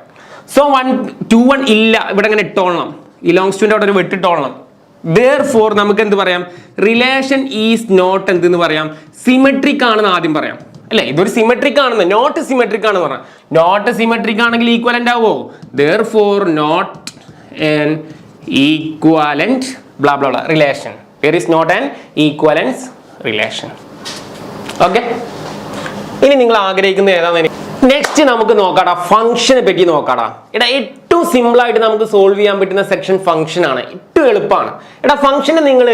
സോ 1, 2, 1 ഇല്ല, ഇവിടെ ഇങ്ങനെ ഇട്ടോളണം. ഇലോങ്സ് ടുവിന്റെ അവിടെ ഒരു വെട്ടിട്ടോളണം. therefore നമുക്ക് എന്ത് പറയാം? റിലേഷൻ ഈസ് നോട്ട് എന്തെന്ന് പറയാം? സിമെട്രിക് ആണെന്ന് ആദ്യം പറയാം അല്ലെ? ഇതൊരു സിമെട്രിക് ആണെന്ന്, നോട്ട് സിമെട്രിക് ആണെന്ന് പറയാം. നോട്ട് സിമെട്രിക് ആണെങ്കിൽ ഈക്വലന്റ് ആവോ? therefore not an equivalent blah blah blah relation. There is not an equivalence relation. Okay, ഇനി നിങ്ങൾ ആഗ്രഹിക്കുന്നത് ഏതാണെന്ന് നെക്സ്റ്റ് നമുക്ക് നോക്കാടാ. ഫംഗ്ഷനെ പറ്റി നോക്കാടാ. എടാ ഏറ്റവും സിമ്പിൾ ആയിട്ട് നമുക്ക് സോൾവ് ചെയ്യാൻ പറ്റുന്ന സെക്ഷൻ ഫംഗ്ഷൻ ആണ്. ഏറ്റവും എളുപ്പമാണ്. എടാ ഫംഗ്ഷന് നിങ്ങൾ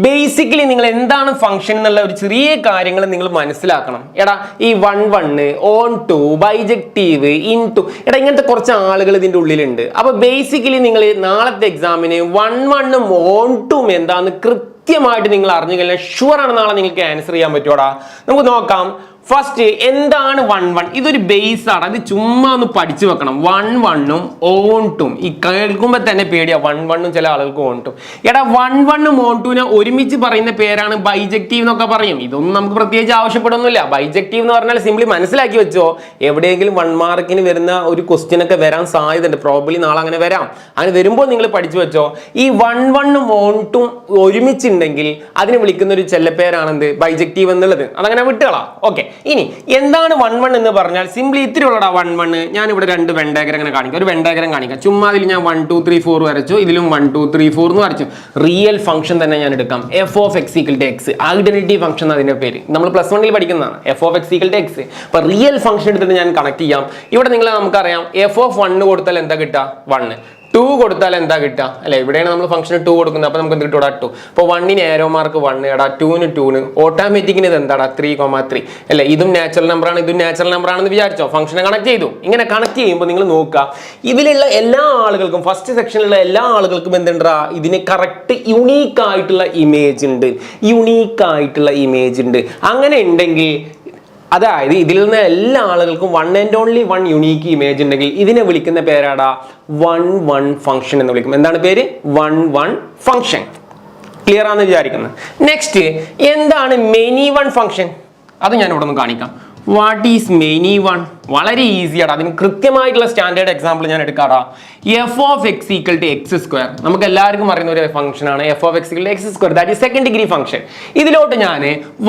ബേസിക്കലി നിങ്ങൾ എന്താണ് ഫംഗ്ഷൻ എന്നുള്ള ഒരു ചെറിയ കാര്യങ്ങൾ നിങ്ങൾ മനസ്സിലാക്കണം. എടാ ഈ 1, 1 onto, bijective, into, എടാ ഇങ്ങനത്തെ കുറച്ച് ആളുകൾ ഇതിൻ്റെ ഉള്ളിലുണ്ട്. അപ്പൊ ബേസിക്കലി നിങ്ങൾ നാളത്തെ എക്സാമിന് 1, 1 ഓൺ ടും എന്താന്ന് കൃത്യമായിട്ട് നിങ്ങൾ അറിഞ്ഞു കഴിഞ്ഞാൽ ഷുവർ ആണ് നാളെ നിങ്ങൾക്ക് ആൻസർ ചെയ്യാൻ പറ്റുമോടാ. നമുക്ക് നോക്കാം. ഫസ്റ്റ് എന്താണ് 1 1? ഇതൊരു ബേസ് ആണ്, അത് ചുമ്മാ ഒന്ന് പഠിച്ചു വെക്കണം. 1 1ഉം ഓൺട്ടും ഈ കേൾക്കുമ്പോൾ തന്നെ പേടിയാ. 1 1ഉം ചില ആളുകൾക്ക് ഓൺട്ടും. എടാ 1 1ഉം ഓൺട്ടുവിനെ ഒരുമിച്ച് പറയുന്ന പേരാണ് ബൈജക്റ്റീവ് എന്നൊക്കെ പറയും. ഇതൊന്നും നമുക്ക് പ്രത്യേകിച്ച് ആവശ്യപ്പെടുന്നില്ല. ബൈജക്റ്റീവ് എന്ന് പറഞ്ഞാൽ സിംപ്ലി മനസ്സിലാക്കി വെച്ചോ, എവിടെയെങ്കിലും 1 മാർക്കിന് വരുന്ന ഒരു ക്വസ്റ്റ്യൻ ഒക്കെ വരാൻ സാധ്യതയുണ്ട്. പ്രോബബ്ലി നാളെ അങ്ങനെ വരാം. അങ്ങനെ വരുമ്പോൾ നിങ്ങൾ പഠിച്ചു വെച്ചോ, ഈ 1 1ഉം ഓൺട്ടും ഒരുമിച്ചുണ്ടെങ്കിൽ അതിനെ വിളിക്കുന്ന ഒരു ചെല്ലപ്പേരാണ് എന്ത്? ബൈജക്റ്റീവ് എന്നുള്ളത്. അതങ്ങനെ വിട്ടുകളാ. ഓക്കെ, ഇനി എന്താണ് 1 1 എന്ന് പറഞ്ഞാൽ സിംപ്ലി ഇത്തിരി ഉള്ളടാ 1 1. ഞാൻ ഇവിടെ 2 വെൻ ഡയഗ്രം അങ്ങനെ കാണിക്കാം. ഒരു വെൻ ഡയഗ്രം കാണിക്കാം. ചുമ്മാ അതിൽ ഞാൻ 1 2 3 4 വരച്ചു, ഇതിലും 1 2 3 4 എന്ന് വരച്ചു. റിയൽ ഫംഗ്ഷൻ തന്നെ ഞാൻ എടുക്കാം. F of X equal to X, identity function അതിന്റെ പേര്. നമ്മൾ +1 പഠിക്കുന്നതാണ് F of X equal to X. അപ്പൊ റിയൽ ഫംഗ്ഷൻ എടുത്തിട്ട് ഞാൻ കണക്ട് ചെയ്യാം. ഇവിടെ നിങ്ങൾ നമുക്കറിയാം എഫ് ഓഫ് 1 കൊടുത്താൽ എന്താ കിട്ടുക? 1. 2 കൊടുത്താൽ എന്താ കിട്ടുക? അല്ലെ, ഇവിടെയാണ് നമ്മൾ ഫംഗ്ഷന് 2 കൊടുക്കുന്നത്. അപ്പൊ നമുക്ക് എന്ത് കിട്ടും? 2. അപ്പോൾ 1ന് ഏരോ മാർക്ക് 1, എടാ 2ന് 2, ഓട്ടോമാറ്റിക്കിന് ഇത് എന്താടാ 3,3 അല്ലെ. ഇതും നാച്ചുറൽ നമ്പർ ആണ്, ഇതും നാച്ചുറൽ നമ്പർ ആണെന്ന് വിചാരിച്ചോ. ഫംഗ്ഷനെ കണക്ട് ചെയ്തു. ഇങ്ങനെ കണക്ട് ചെയ്യുമ്പോൾ നിങ്ങൾ നോക്കുക, ഇതിലുള്ള എല്ലാ ആളുകൾക്കും, ഫസ്റ്റ് സെക്ഷനിലുള്ള എല്ലാ ആളുകൾക്കും എന്തുണ്ടാ? ഇതിന് കറക്റ്റ് യുണീക്ക് ആയിട്ടുള്ള ഇമേജ് ഉണ്ട്. അങ്ങനെ ഉണ്ടെങ്കിൽ, അതായത് ഇതിൽ നിന്ന് എല്ലാ ആളുകൾക്കും 1 and only 1 യുണീക്ക് ഇമേജ് ഉണ്ടെങ്കിൽ ഇതിനെ വിളിക്കുന്ന പേരാടാ 1 1 ഫംഗ്ഷൻ എന്ന് വിളിക്കും. എന്താണ് പേര്? 1 1 ഫംഗ്ഷൻ. ക്ലിയർ ആണെന്ന് വിചാരിക്കുന്നത്. നെക്സ്റ്റ്, എന്താണ് മെനി 1 ഫംഗ്ഷൻ? അത് ഞാൻ ഇവിടെ നിന്ന് കാണിക്കാം. What is many 1? വളരെ ഈസിയാണ്. അതിന് കൃത്യമായിട്ടുള്ള സ്റ്റാൻഡേർഡ് എക്സാമ്പിൾ ഞാൻ എടുക്കാറാ. F of X equal to x square. നമുക്ക് എല്ലാവർക്കും അറിയുന്ന ഒരു ഫംഗ്ഷൻ ആണ് f of X equal to x square. That is second degree function. ഇതിലോട്ട് ഞാൻ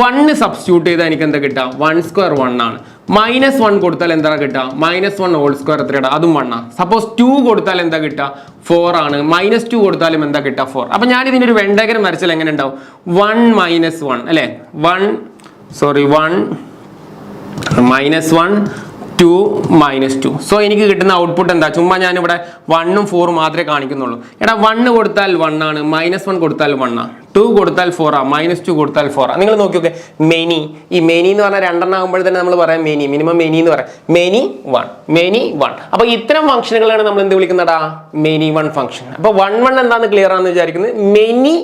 1 സബ്സ്റ്റിറ്റ്യൂട്ട് ചെയ്താൽ എനിക്ക് എന്താ കിട്ടുക? 1 സ്ക്വയർ 1 ആണ്. -1 കൊടുത്താൽ എന്താ കിട്ടുക? -1 ഹോൾ സ്ക്വയർ എത്രയാണ്? അതും 1 ആണ്. സപ്പോസ് 2 കൊടുത്താൽ എന്താ കിട്ടുക? 4 ആണ്. -2 കൊടുത്താലും എന്താ കിട്ടുക? 4. അപ്പൊ ഞാൻ ഇതിന്റെ ഒരു വെൻ ഡയഗ്രം വരച്ചാൽ എങ്ങനെ ഉണ്ടാവും? 1 -1 അല്ലെ, 1 -1 2 -2. സോ എനിക്ക് കിട്ടുന്ന ഔട്ട്പുട്ട് എന്താ? ചുമ്മാ ഞാൻ ഇവിടെ 1ഉം 4 മാത്രമേ കാണിക്കുന്നുള്ളൂ. എടാ 1 കൊടുത്താൽ 1 ആണ്, -1 കൊടുത്താൽ 1 ആണ്, 2 കൊടുത്താൽ 4 ആണ്, -2 കൊടുത്താൽ 4 ആണ്. നിങ്ങൾ നോക്കി നോക്കെ, മെനി. ഈ മെനി എന്ന് പറഞ്ഞാൽ 2 ആകുമ്പോൾ തന്നെ നമ്മൾ പറയാം മെനി, മിനിമം മെനി എന്ന് പറയാം. മെനി 1. അപ്പൊ ഇത്തരം ഫംഗ്ഷനുകളാണ് നമ്മൾ എന്ത് വിളിക്കുന്നതാ? Many 1 function. അപ്പൊ 1 1 എന്താണെന്ന് ക്ലിയർ ആണെന്ന് വിചാരിക്കുന്നത്. മെനി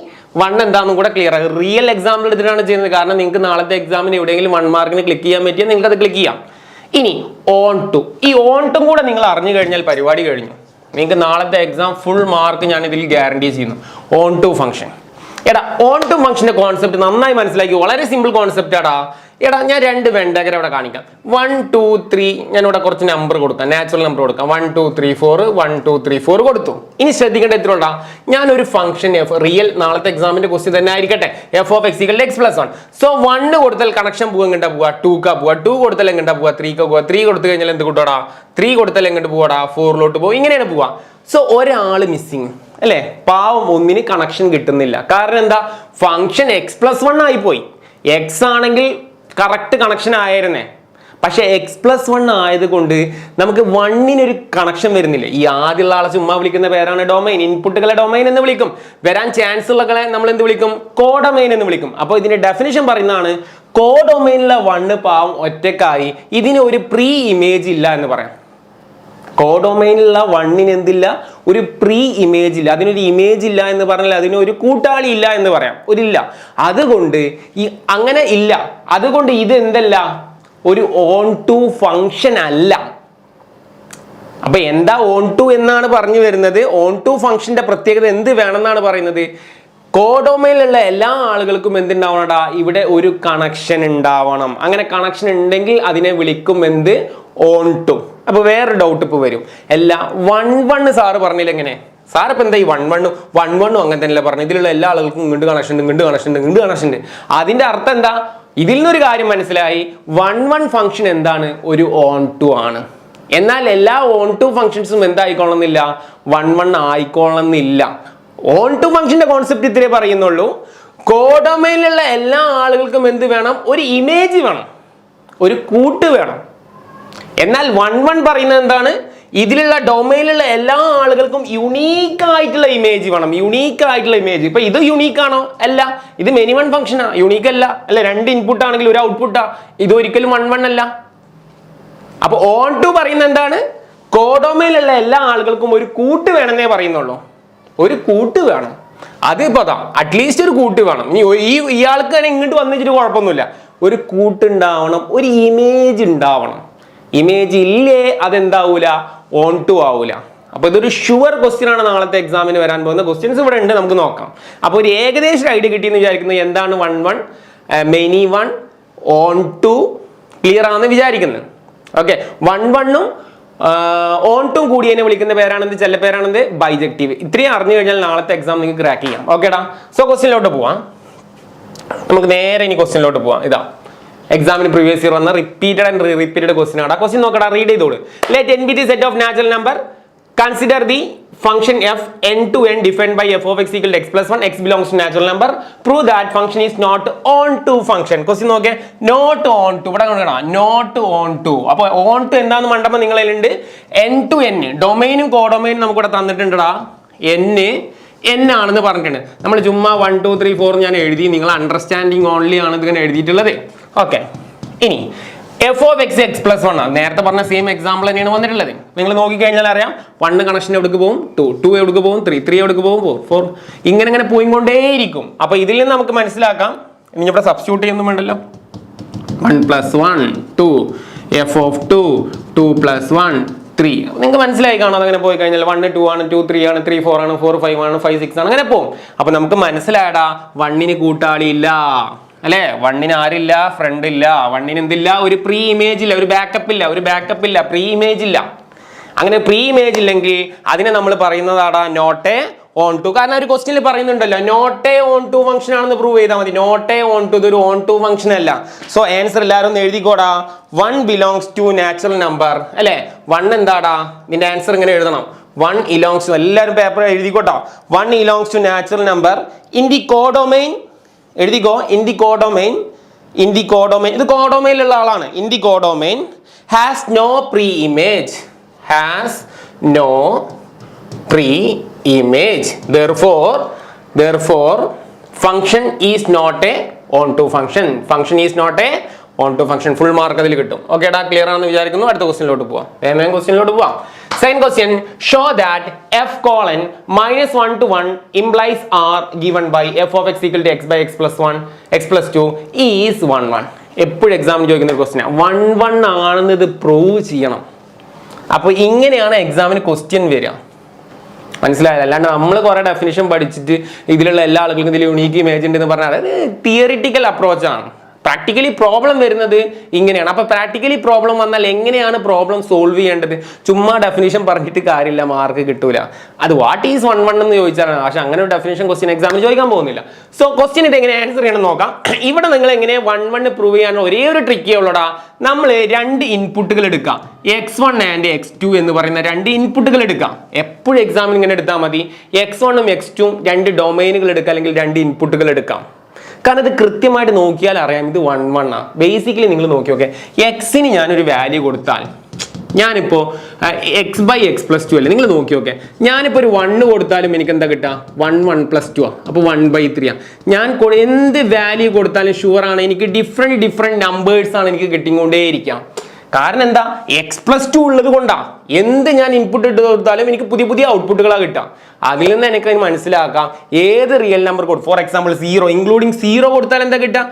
1 എന്താണെന്നും കൂടെ ക്ലിയർ ആകും. റിയൽ എക്സാമ്പിൾ എടുത്തിട്ടാണ് ചെയ്യുന്നത്. കാരണം നിങ്ങൾക്ക് നാളത്തെ എക്സാമിന് എവിടെയെങ്കിലും 1 മാർക്കിന് ക്ലിക്ക് ചെയ്യാൻ പറ്റിയാൽ നിങ്ങൾക്ക് അത് ക്ലിക്ക് ചെയ്യാം. ഇനി ഓൺ ടു. ഈ ഓൺ ടും കൂടെ നിങ്ങൾ അറിഞ്ഞു കഴിഞ്ഞാൽ പരിപാടി കഴിഞ്ഞു. നിങ്ങൾക്ക് നാളത്തെ എക്സാം ഫുൾ മാർക്ക് ഞാൻ ഇതിൽ ഗ്യാരണ്ടി ചെയ്യുന്നു. Onto function. എടാ ഓൺ ടു ഫംഗ്ഷന്റെ കോൺസെപ്റ്റ് നന്നായി മനസ്സിലാക്കി. വളരെ സിമ്പിൾ കോൺസെപ്റ്റ് ആടാ. എടാ ഞാൻ 2 വെൻ ഡയഗ്രം ഇവിടെ കാണിക്കാം. 1 2 3 ഞാൻ ഇവിടെ കുറച്ച് നമ്പർ കൊടുക്കാം, നാച്ചുറൽ നമ്പർ കൊടുക്കാം. 1 2 3 4 1 2 3 4 കൊടുത്തു. ഇനി ശ്രദ്ധിക്കേണ്ട എത്രയുണ്ടാ? ഞാൻ ഒരു ഫംഗ്ഷൻ എഫ്, റിയൽ നാളത്തെ എക്സാമിന്റെ ക്വസ്റ്റ്യൻ തന്നെ ആയിരിക്കട്ടെ, F of X equal to X plus 1. So 1 കൊടുത്താൽ കണക്ഷൻ പോവാ, എങ്ങോട്ടാ പോവാ? 2 പോവാ. 2 കൊടുത്താൽ എങ്ങോട്ടാ പോവാ? 3 പോവാ. 3 കൊടുത്തു കഴിഞ്ഞാൽ എന്ത് കിട്ടോടാ? 3 കൊടുത്താൽ എങ്ങോട്ട് പോവാടാ? 4 പോവും. ഇങ്ങനെയാണ് പോവാ. സോ ഒരാള് മിസ്സിങ് അല്ലെ, പാവം, ഒന്നിന് കണക്ഷൻ കിട്ടുന്നില്ല. കാരണം എന്താ? ഫംഗ്ഷൻ എക്സ് പ്ലസ് 1 ആയി പോയി. എക്സ് ആണെങ്കിൽ കറക്റ്റ് കണക്ഷൻ ആയിരുന്നേ, പക്ഷെ എക്സ് പ്ലസ് 1 ആയതുകൊണ്ട് നമുക്ക് 1-നൊരു കണക്ഷൻ വരുന്നില്ല. ഈ ആദ്യമുള്ള ആളെ ചുമ്മാ വിളിക്കുന്ന പേരാണ് ഡൊമൈൻ. ഇൻപുട്ടുകളെ ഡൊമൈൻ എന്ന് വിളിക്കും. വരാൻ ചാൻസ് ഉള്ളകളെ നമ്മൾ എന്ത് വിളിക്കും? കോഡൊമൈൻ എന്ന് വിളിക്കും. അപ്പോൾ ഇതിന്റെ ഡെഫിനിഷൻ പറയുന്നതാണ്, കോഡൊമൈനിലെ 1 പാവം ഒറ്റക്കായി, ഇതിന് ഒരു പ്രീ ഇമേജ് ഇല്ല എന്ന് പറയാം. കോഡൊമൈനിലുള്ള 1-ന് എന്തില്ല? ഒരു പ്രീ ഇമേജ് ഇല്ല. അതിനൊരു ഇമേജ് ഇല്ല എന്ന് പറഞ്ഞാൽ അതിനൊരു കൂട്ടാളി ഇല്ല എന്ന് പറയാം. ഒരില്ല. അതുകൊണ്ട് ഈ അങ്ങനെ ഇല്ല. അതുകൊണ്ട് ഇത് എന്തല്ല? ഒരു ഓൺ ടു ഫംഗ്ഷൻ അല്ല. അപ്പൊ എന്താ ഓൺ ടു എന്നാണ് പറഞ്ഞു വരുന്നത്? ഓൺ ടു ഫംഗ്ഷന്റെ പ്രത്യേകത എന്ത് വേണമെന്നാണ് പറയുന്നത്? കോഡൊമൈനിലുള്ള എല്ലാ ആളുകൾക്കും എന്തുണ്ടാവണടാ? ഇവിടെ ഒരു കണക്ഷൻ ഉണ്ടാവണം. അങ്ങനെ കണക്ഷൻ ഉണ്ടെങ്കിൽ അതിനെ വിളിക്കും എന്ത്? Onto. അപ്പൊ വേറെ ഡൗട്ട് ഇപ്പൊ വരും. എല്ലാ 1 1 സാറ് പറഞ്ഞില്ല എങ്ങനെ? സാർ ഇപ്പൊ എന്താ ഈ 1 1 അങ്ങനെ തന്നെയല്ലേ പറഞ്ഞു? ഇതിലുള്ള എല്ലാ ആളുകൾക്കും ഇങ്ങോട്ട് കണക്ഷൻ ഉണ്ട്. അതിന്റെ അർത്ഥം എന്താ? ഇതിൽ നിന്നൊരു കാര്യം മനസ്സിലായി. 1 1 ഫംഗ്ഷൻ എന്താണ്? ഒരു ഓൺ ടു ആണ്. എന്നാൽ എല്ലാ ഓൺ ടു ഫംഗ്ഷൻസും എന്തായിക്കൊള്ളുന്നില്ല? 1 1 ആയിക്കൊള്ളുന്നില്ല. ഓൺ ടു ഫംഗ്ഷന്റെ കോൺസെപ്റ്റ് ഇത്രേ പറയുന്നുള്ളൂ. കോഡൊമൈനിലുള്ള എല്ലാ ആളുകൾക്കും എന്ത് വേണം? ഒരു ഇമേജ് വേണം, ഒരു കൂട്ട് വേണം. എന്നാൽ 1 1 പറയുന്നത് എന്താണ്? ഇതിലുള്ള ഡൊമൈനിലുള്ള എല്ലാ ആളുകൾക്കും യുണീക്ക് ആയിട്ടുള്ള ഇമേജ് വേണം. ഇപ്പൊ ഇത് യുണീക്ക് ആണോ? അല്ല. ഇത് മെനി 1 ഫംഗ്ഷനാ, യുണീക്ക് അല്ല. 2 ഇൻപുട്ട് ആണെങ്കിൽ ഒരു ഔട്ട്പുട്ടാ. ഇത് ഒരിക്കലും 1 1 അല്ല. അപ്പൊ ഓൺ ടു പറയുന്നത് എന്താണ്? കോഡൊമൈനിലുള്ള എല്ലാ ആളുകൾക്കും ഒരു കൂട്ട് വേണമെന്നേ പറയുന്നുള്ളൂ. ഒരു കൂട്ട് വേണം. അതിപ്പോ അറ്റ്ലീസ്റ്റ് ഒരു കൂട്ട് വേണം. ഇനി ഇയാൾക്ക് തന്നെ ഇങ്ങോട്ട് വന്നിട്ട് കുഴപ്പമൊന്നുമില്ല. ഒരു കൂട്ടുണ്ടാവണം, ഒരു ഇമേജ് ഉണ്ടാവണം. ഇമേജ് ഇല്ലേ അതെന്താവൂല, ഓൺ ടു ആവൂല. അപ്പൊ ഇതൊരു ഷുവർ ക്വസ്റ്റ്യൻ ആണ് നാളത്തെ എക്സാമിന് വരാൻ പോകുന്ന ക്വസ്റ്റ്യൻസ് ഇവിടെ ഉണ്ട്, നമുക്ക് നോക്കാം. അപ്പൊ ഒരു ഏകദേശം ഐഡിയ കിട്ടിയെന്ന് വിചാരിക്കുന്നത് എന്താണ് 1-1, മെനി 1, ഓൺ ടു ക്ലിയർ ആണെന്ന് വിചാരിക്കുന്നത്. ഓക്കെ, 1-1ഉം ഓൺ ടു കൂടിയതിനെ വിളിക്കുന്ന പേരാണെന്ത്, ചെല്ല പേരാണെന്ത്, ബൈജക്റ്റീവ്. ഇത്രയും അറിഞ്ഞു കഴിഞ്ഞാൽ നാളത്തെ എക്സാം നിങ്ങൾക്ക് ക്രാക്ക് ചെയ്യാം. ഓക്കേടാ, സോ ക്വസ്റ്റ്യനിലോട്ട് പോവാം. നമുക്ക് നേരെ ഇനി ക്വസ്റ്റ്യനിലോട്ട് പോവാം. ഇതാ എക്സാമിന് പ്രീവിയസ് ഇയർ വന്ന റിപ്പീറ്റഡ് ആൻഡ് റിപ്പീറ്റഡ് ക്വസ്റ്റ്യൻ ആണ്. ക്വസ്റ്റ്യൻ നോക്കടാ, റീഡ് ചെയ്തോളൂ. Let n be the set of natural number. Consider the function f n to n defined by f of x equal to x plus 1. X belongs to natural number. Prove that function is not on to function. Question നോക്കിയേ, not on to. ഇവിടെ നോക്കണം, not on to. അപ്പോൾ on to എന്താന്ന് മണ്ടപ്പോൾ നിങ്ങളെ ഉണ്ട് n to n. ഡൊമൈനും കോഡൊമൈനും നമുക്ക് ഇവിടെ തന്നിട്ടുണ്ടടാ. n ആണെന്ന് പറഞ്ഞിട്ടുണ്ട്. നമ്മൾ ചുമ്മാ 1 2 3 4 ഞാൻ എഴുതി, നിങ്ങൾ അണ്ടർസ്റ്റാൻഡിങ് ഓൺലി ആണ് ഇതിങ്ങനെ എഴുതിയിട്ടുള്ളത്. ഓക്കെ, ഇനി F of X X plus 1 ആണ്. നേരത്തെ പറഞ്ഞ സെയിം എക്സാമ്പിൾ തന്നെയാണ് വന്നിട്ടുള്ളത്. നിങ്ങൾ നോക്കിക്കഴിഞ്ഞാൽ അറിയാം, 1 കണക്ഷൻ എവിടേക്ക് പോകും, 2 എവിടേക്ക് പോകും, 3 എവിടേക്ക് പോകും, 4 ഇങ്ങനെ പോയിക്കൊണ്ടേയിരിക്കും. അപ്പൊ ഇതിൽ നിന്ന് നമുക്ക് മനസ്സിലാക്കാം, ഇനി ഇവിടെ സബ്സ്റ്റിറ്റ്യൂട്ട് ചെയ്യുന്നു വേണ്ടല്ലോ. 1 + 1 2 എഫ് ഓഫ് 2 + 1 3. നിങ്ങൾക്ക് മനസ്സിലായി കാണാം, അതങ്ങനെ പോയി കഴിഞ്ഞാൽ 1 2 ആണ്, 2 3 ആണ്, 3 4 ആണ്, 4 5 ആണ്, 5 6 ആണ്, അങ്ങനെ പോകും. അപ്പൊ നമുക്ക് മനസ്സിലായടാ, 1ന് കൂട്ടാളി ഇല്ല അല്ലെ, 1ന് ആരില്ല, ഫ്രണ്ട് ഇല്ല, 1ന് എന്തില്ല, ഒരു പ്രീ ഇമേജ് ഇല്ല, ഒരു ബാക്കപ്പ് ഇല്ല, പ്രീ ഇമേജ് ഇല്ല. അങ്ങനെ പ്രീ ഇമേജ് ഇല്ലെങ്കിൽ അതിനെ നമ്മൾ പറയുന്നതാടാ നോട്ട് എ ഓൺ ടു. കാരണം ഒരു ക്വസ്റ്റ്യനിൽ പറയുന്നുണ്ടല്ലോ, not a onto function ആണെന്ന് പ്രൂവ് ചെയ്താൽ മതി. നോട്ട് എ ഓൺ ടു, ഇതൊരു ഓൺ ടു ഫംഗ്ഷൻ അല്ല. സോ ആൻസർ എല്ലാവരും എഴുതിക്കോടാ, 1 ബിലോങ്സ് ടു നാച്ചുറൽ നമ്പർ അല്ലെ. 1 എന്താടാ, നിന്റെ ആൻസർ ഇങ്ങനെ എഴുതണം, 1 belongs to, എല്ലാവരും പേപ്പർ എഴുതിക്കോട്ടോ, 1 belongs to natural number in the codomain. എഴുതിക്കോ, ഇൻ ദി കോഡൊമൈൻ, ഇത് കോഡൊമൈനിലുള്ള ആളാണ്. In the codomain has no pre image, therefore function is not a onto function. Full mark അതിൽ കിട്ടും. ഓക്കേടാ, ക്ലിയർ ആണെന്ന് വിചാരിക്കുന്നു. അടുത്ത ക്വസ്റ്റ്യനിലോട്ട് പോവാം. Second question, show that f colon -1 to 1 implies r given by f of x equal to x by x plus 1 x plus 2 is 1 1. എപ്പോഴും എക്സാമിന് ചോദിക്കുന്ന ക്വസ്റ്റ്യൻ 1 1 ആണെന്ന് ഇത് പ്രൂവ് ചെയ്യണം. അപ്പൊ ഇങ്ങനെയാണ് എക്സാമിന് ക്വസ്റ്റ്യൻ വരിക. മനസ്സിലായത്? അല്ലാണ്ട് നമ്മൾ കുറെ ഡെഫിനിഷൻ പഠിച്ചിട്ട് ഇതിലുള്ള എല്ലാ ആളുകൾക്കും ഇതിൽ യുണീക്ക് ഇമേജ് ഉണ്ട് എന്ന് പറഞ്ഞാൽ അത് തിയറിറ്റിക്കൽ അപ്രോച്ചാണ്. പ്രാക്ടിക്കലി പ്രോബ്ലം വരുന്നത് ഇങ്ങനെയാണ്. അപ്പൊ പ്രാക്ടിക്കലി പ്രോബ്ലം വന്നാൽ എങ്ങനെയാണ് പ്രോബ്ലം സോൾവ് ചെയ്യേണ്ടത്? ചുമ്മാ ഡെഫിനിഷൻ പറഞ്ഞിട്ട് കാര്യമില്ല, മാർക്ക് കിട്ടൂല. അത് വാട്ട് ഈസ് 1 1 എന്ന് ചോദിച്ചാലാണ്. പക്ഷെ അങ്ങനെ ഒരു ഡെഫിനിഷൻ ക്വസ്റ്റ്യൻ എക്സാമിന് ചോദിക്കാൻ പോകുന്നില്ല. സോ ക്വസ്റ്റ്യൻ ഇത് എങ്ങനെ ആൻസർ ചെയ്യണം നോക്കാം. ഇവിടെ നിങ്ങൾ എങ്ങനെ 1 1 പ്രൂവ് ചെയ്യാൻ ഒരേ ഒരു ട്രിക്കേ ഉള്ളൂടാ. നമ്മൾ 2 ഇൻപുട്ടുകൾ എടുക്കാം, x1 ആൻഡ് x2 എന്ന് പറയുന്ന 2 ഇൻപുട്ടുകൾ എടുക്കാം. എപ്പോഴും എക്സാമിന് ഇങ്ങനെ എടുത്താൽ മതി. x1ഉം x2ഉം 2 ഡൊമൈനുകൾ എടുക്കാം, അല്ലെങ്കിൽ 2 ഇൻപുട്ടുകൾ എടുക്കാം. കാരണം ഇത് കൃത്യമായിട്ട് നോക്കിയാൽ അറിയാം ഇത് 1 1 ആണ്. ബേസിക്കലി നിങ്ങൾ നോക്കി നോക്കെ, എക്സിന് ഞാനൊരു വാല്യൂ കൊടുത്താൽ, ഞാനിപ്പോൾ എക്സ് ബൈ എക്സ് പ്ലസ് 2 അല്ലേ, നിങ്ങൾ നോക്കി നോക്കെ, ഞാനിപ്പോൾ ഒരു 1 കൊടുത്താലും എനിക്ക് എന്താ കിട്ടുക? 1 1 + 2 അപ്പോൾ 1/3 ആണ്. ഞാൻ എന്ത് വാല്യൂ കൊടുത്താലും ഷുവർ ആണ് എനിക്ക് ഡിഫറെൻറ്റ് നമ്പേഴ്സ് ആണ് എനിക്ക് കിട്ടിക്കൊണ്ടേയിരിക്കാം. കാരണം എന്താ? x+2 ഉള്ളത് കൊണ്ടാ. എന്ത് ഞാൻ ഇൻപുട്ട് ഇട്ട് കൊടുത്താലും എനിക്ക് പുതിയ ഔട്ട്പുട്ടുകളാണ് കിട്ടുക. അതിൽ നിന്ന് എനിക്ക് മനസ്സിലാക്കാം ഏത് റിയൽ നമ്പർ കൊടുക്കും. ഫോർ എക്സാമ്പിൾ 0 ഇൻക്ലൂഡിങ് 0 കൊടുത്താൽ എന്താ കിട്ടുക?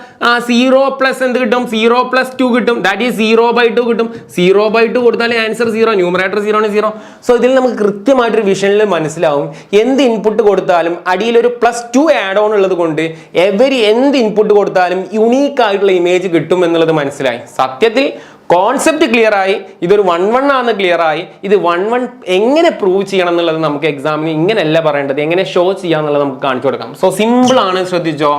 0 പ്ലസ് എന്ത് കിട്ടും? 0 + 2 കിട്ടും. ദാറ്റ് ഈസ് 0/2 കിട്ടും. 0/2 കൊടുത്താൽ ആൻസർ 0, ന്യൂമറേറ്റർ 0 ആണ് 0. സോ ഇതിൽ നമുക്ക് കൃത്യമായിട്ടൊരു വിഷനിൽ മനസ്സിലാവും എന്ത് ഇൻപുട്ട് കൊടുത്താലും അടിയിൽ ഒരു +2 ആഡ് ഓൺ ഉള്ളത് കൊണ്ട് എന്ത് ഇൻപുട്ട് കൊടുത്താലും യുണീക്ക് ആയിട്ടുള്ള ഇമേജ് കിട്ടും എന്നുള്ളത് മനസ്സിലായി. സത്യത്തിൽ കോൺസെപ്റ്റ് ക്ലിയർ ആയി, ഇതൊരു 1 1 ആണെന്ന് ക്ലിയർ ആയി. ഇത് 1 1 എങ്ങനെ പ്രൂവ് ചെയ്യണം എന്നുള്ളത് നമുക്ക് എക്സാമിന് ഇങ്ങനെയല്ല പറയേണ്ടത്, എങ്ങനെ ഷോ ചെയ്യാന്നുള്ളത് നമുക്ക് കാണിച്ചു കൊടുക്കാം. സോ സിമ്പിൾ ആണ്, ശ്രദ്ധിച്ചോ.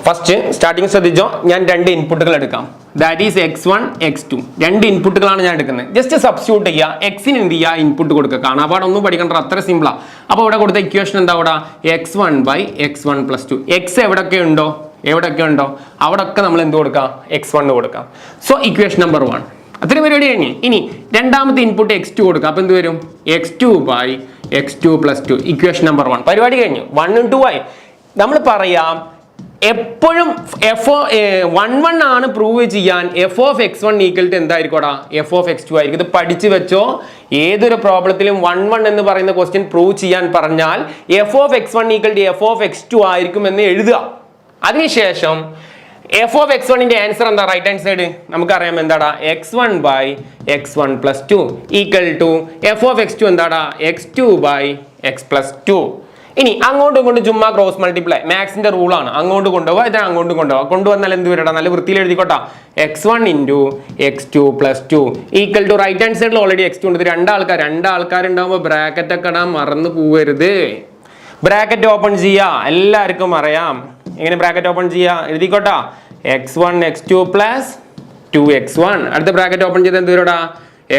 ഫസ്റ്റ് സ്റ്റാർട്ടിങ് ശ്രദ്ധിച്ചോ, ഞാൻ 2 ഇൻപുട്ടുകൾ എടുക്കാം. That is x1 x2. 2 ഇൻപുട്ടുകളാണ് ഞാൻ എടുക്കുന്നത്. ജസ്റ്റ് സബ്സ്റ്റിറ്റ്യൂട്ട് ചെയ്യുക, എക്സിന് എന്ത് ചെയ്യുക? ഇൻപുട്ട് കൊടുക്കുക. കാണാപാടൊന്നും പഠിക്കണ്ട, അത്ര സിമ്പിളാ. അപ്പോൾ ഇവിടെ കൊടുത്ത ഇക്വേഷൻ എന്താ? ഇവിടെ x1/x1 + 2. എക്സ് എവിടെയൊക്കെ ഉണ്ടോ അവിടെയൊക്കെ നമ്മൾ എന്ത് കൊടുക്കാം? x1 കൊടുക്കാം. സോ ഇക്വേഷൻ നമ്പർ 1 അത്രയും പരിപാടി കഴിഞ്ഞ്. ഇനി രണ്ടാമത്തെ ഇൻപുട്ട് x2 കൊടുക്കാം. അപ്പോൾ എന്ത് വരും? x2/x2 + 2. ഇക്വേഷൻ നമ്പർ 1 പരിപാടി കഴിഞ്ഞു. 1 ഉം 2 ആയി. നമ്മൾ പറയാം എപ്പോഴും 1 1 ആണ് പ്രൂവ് ചെയ്യാൻ f of x1 equal to എന്തായിരിക്കോടാ? f of x2 ആയിരിക്കും. ഇത് പഠിച്ചു വെച്ചോ. ഏതൊരു പ്രോബ്ലത്തിലും 1 1 എന്ന് പറയുന്ന ക്വസ്റ്റ്യൻ പ്രൂവ് ചെയ്യാൻ പറഞ്ഞാൽ f of x1 equal to f of x2 ആയിരിക്കും എന്ന് എഴുതുക. അതിനുശേഷം എഫ് ഓഫ് എക്സ് വണ്ണിന്റെ ആൻസർ എന്താ? റൈറ്റ് ഹാൻഡ് സൈഡ് നമുക്കറിയാം എന്താടാ, x1 by x1 plus 2 equal to F of x2 എന്താടാ, x2 ബൈ x പ്ലസ് 2. ഇനി അങ്ങോട്ടും ഇങ്ങോട്ടും ചുമ്മാ ക്രോസ് മൾട്ടിപ്ലൈ, മാത്സിന്റെ റൂളാണ്. അങ്ങോട്ട് കൊണ്ടുപോകുക, ഇത് അങ്ങോട്ട് കൊണ്ടുപോകുക. കൊണ്ടുവന്നാൽ എന്ത് വരടാ, നല്ല വൃത്തിയിൽ എഴുതിക്കോട്ടാ. x1 ഇൻറ്റു x2 പ്ലസ് 2 ഈക്വൽ ടു റൈറ്റ് ഹാൻഡ് സൈഡിൽ ഓൾറെഡി x2 ഉണ്ട്. രണ്ടാൾക്കാരുണ്ടാകുമ്പോൾ ബ്രാക്കറ്റ് ഒക്കെ ഇടാൻ മറന്നു പോവരുത്. ബ്രാക്കറ്റ് ഓപ്പൺ ചെയ്യുക, എല്ലാവർക്കും അറിയാം എങ്ങനെ ബ്രാക്കറ്റ് ഓപ്പൺ ചെയ്യുക. എഴുതിക്കോട്ടാ, x1 x2 പ്ലസ് 2x1. അടുത്ത ബ്രാക്കറ്റ് ഓപ്പൺ ചെയ്ത് എന്ത് വരൂടാ,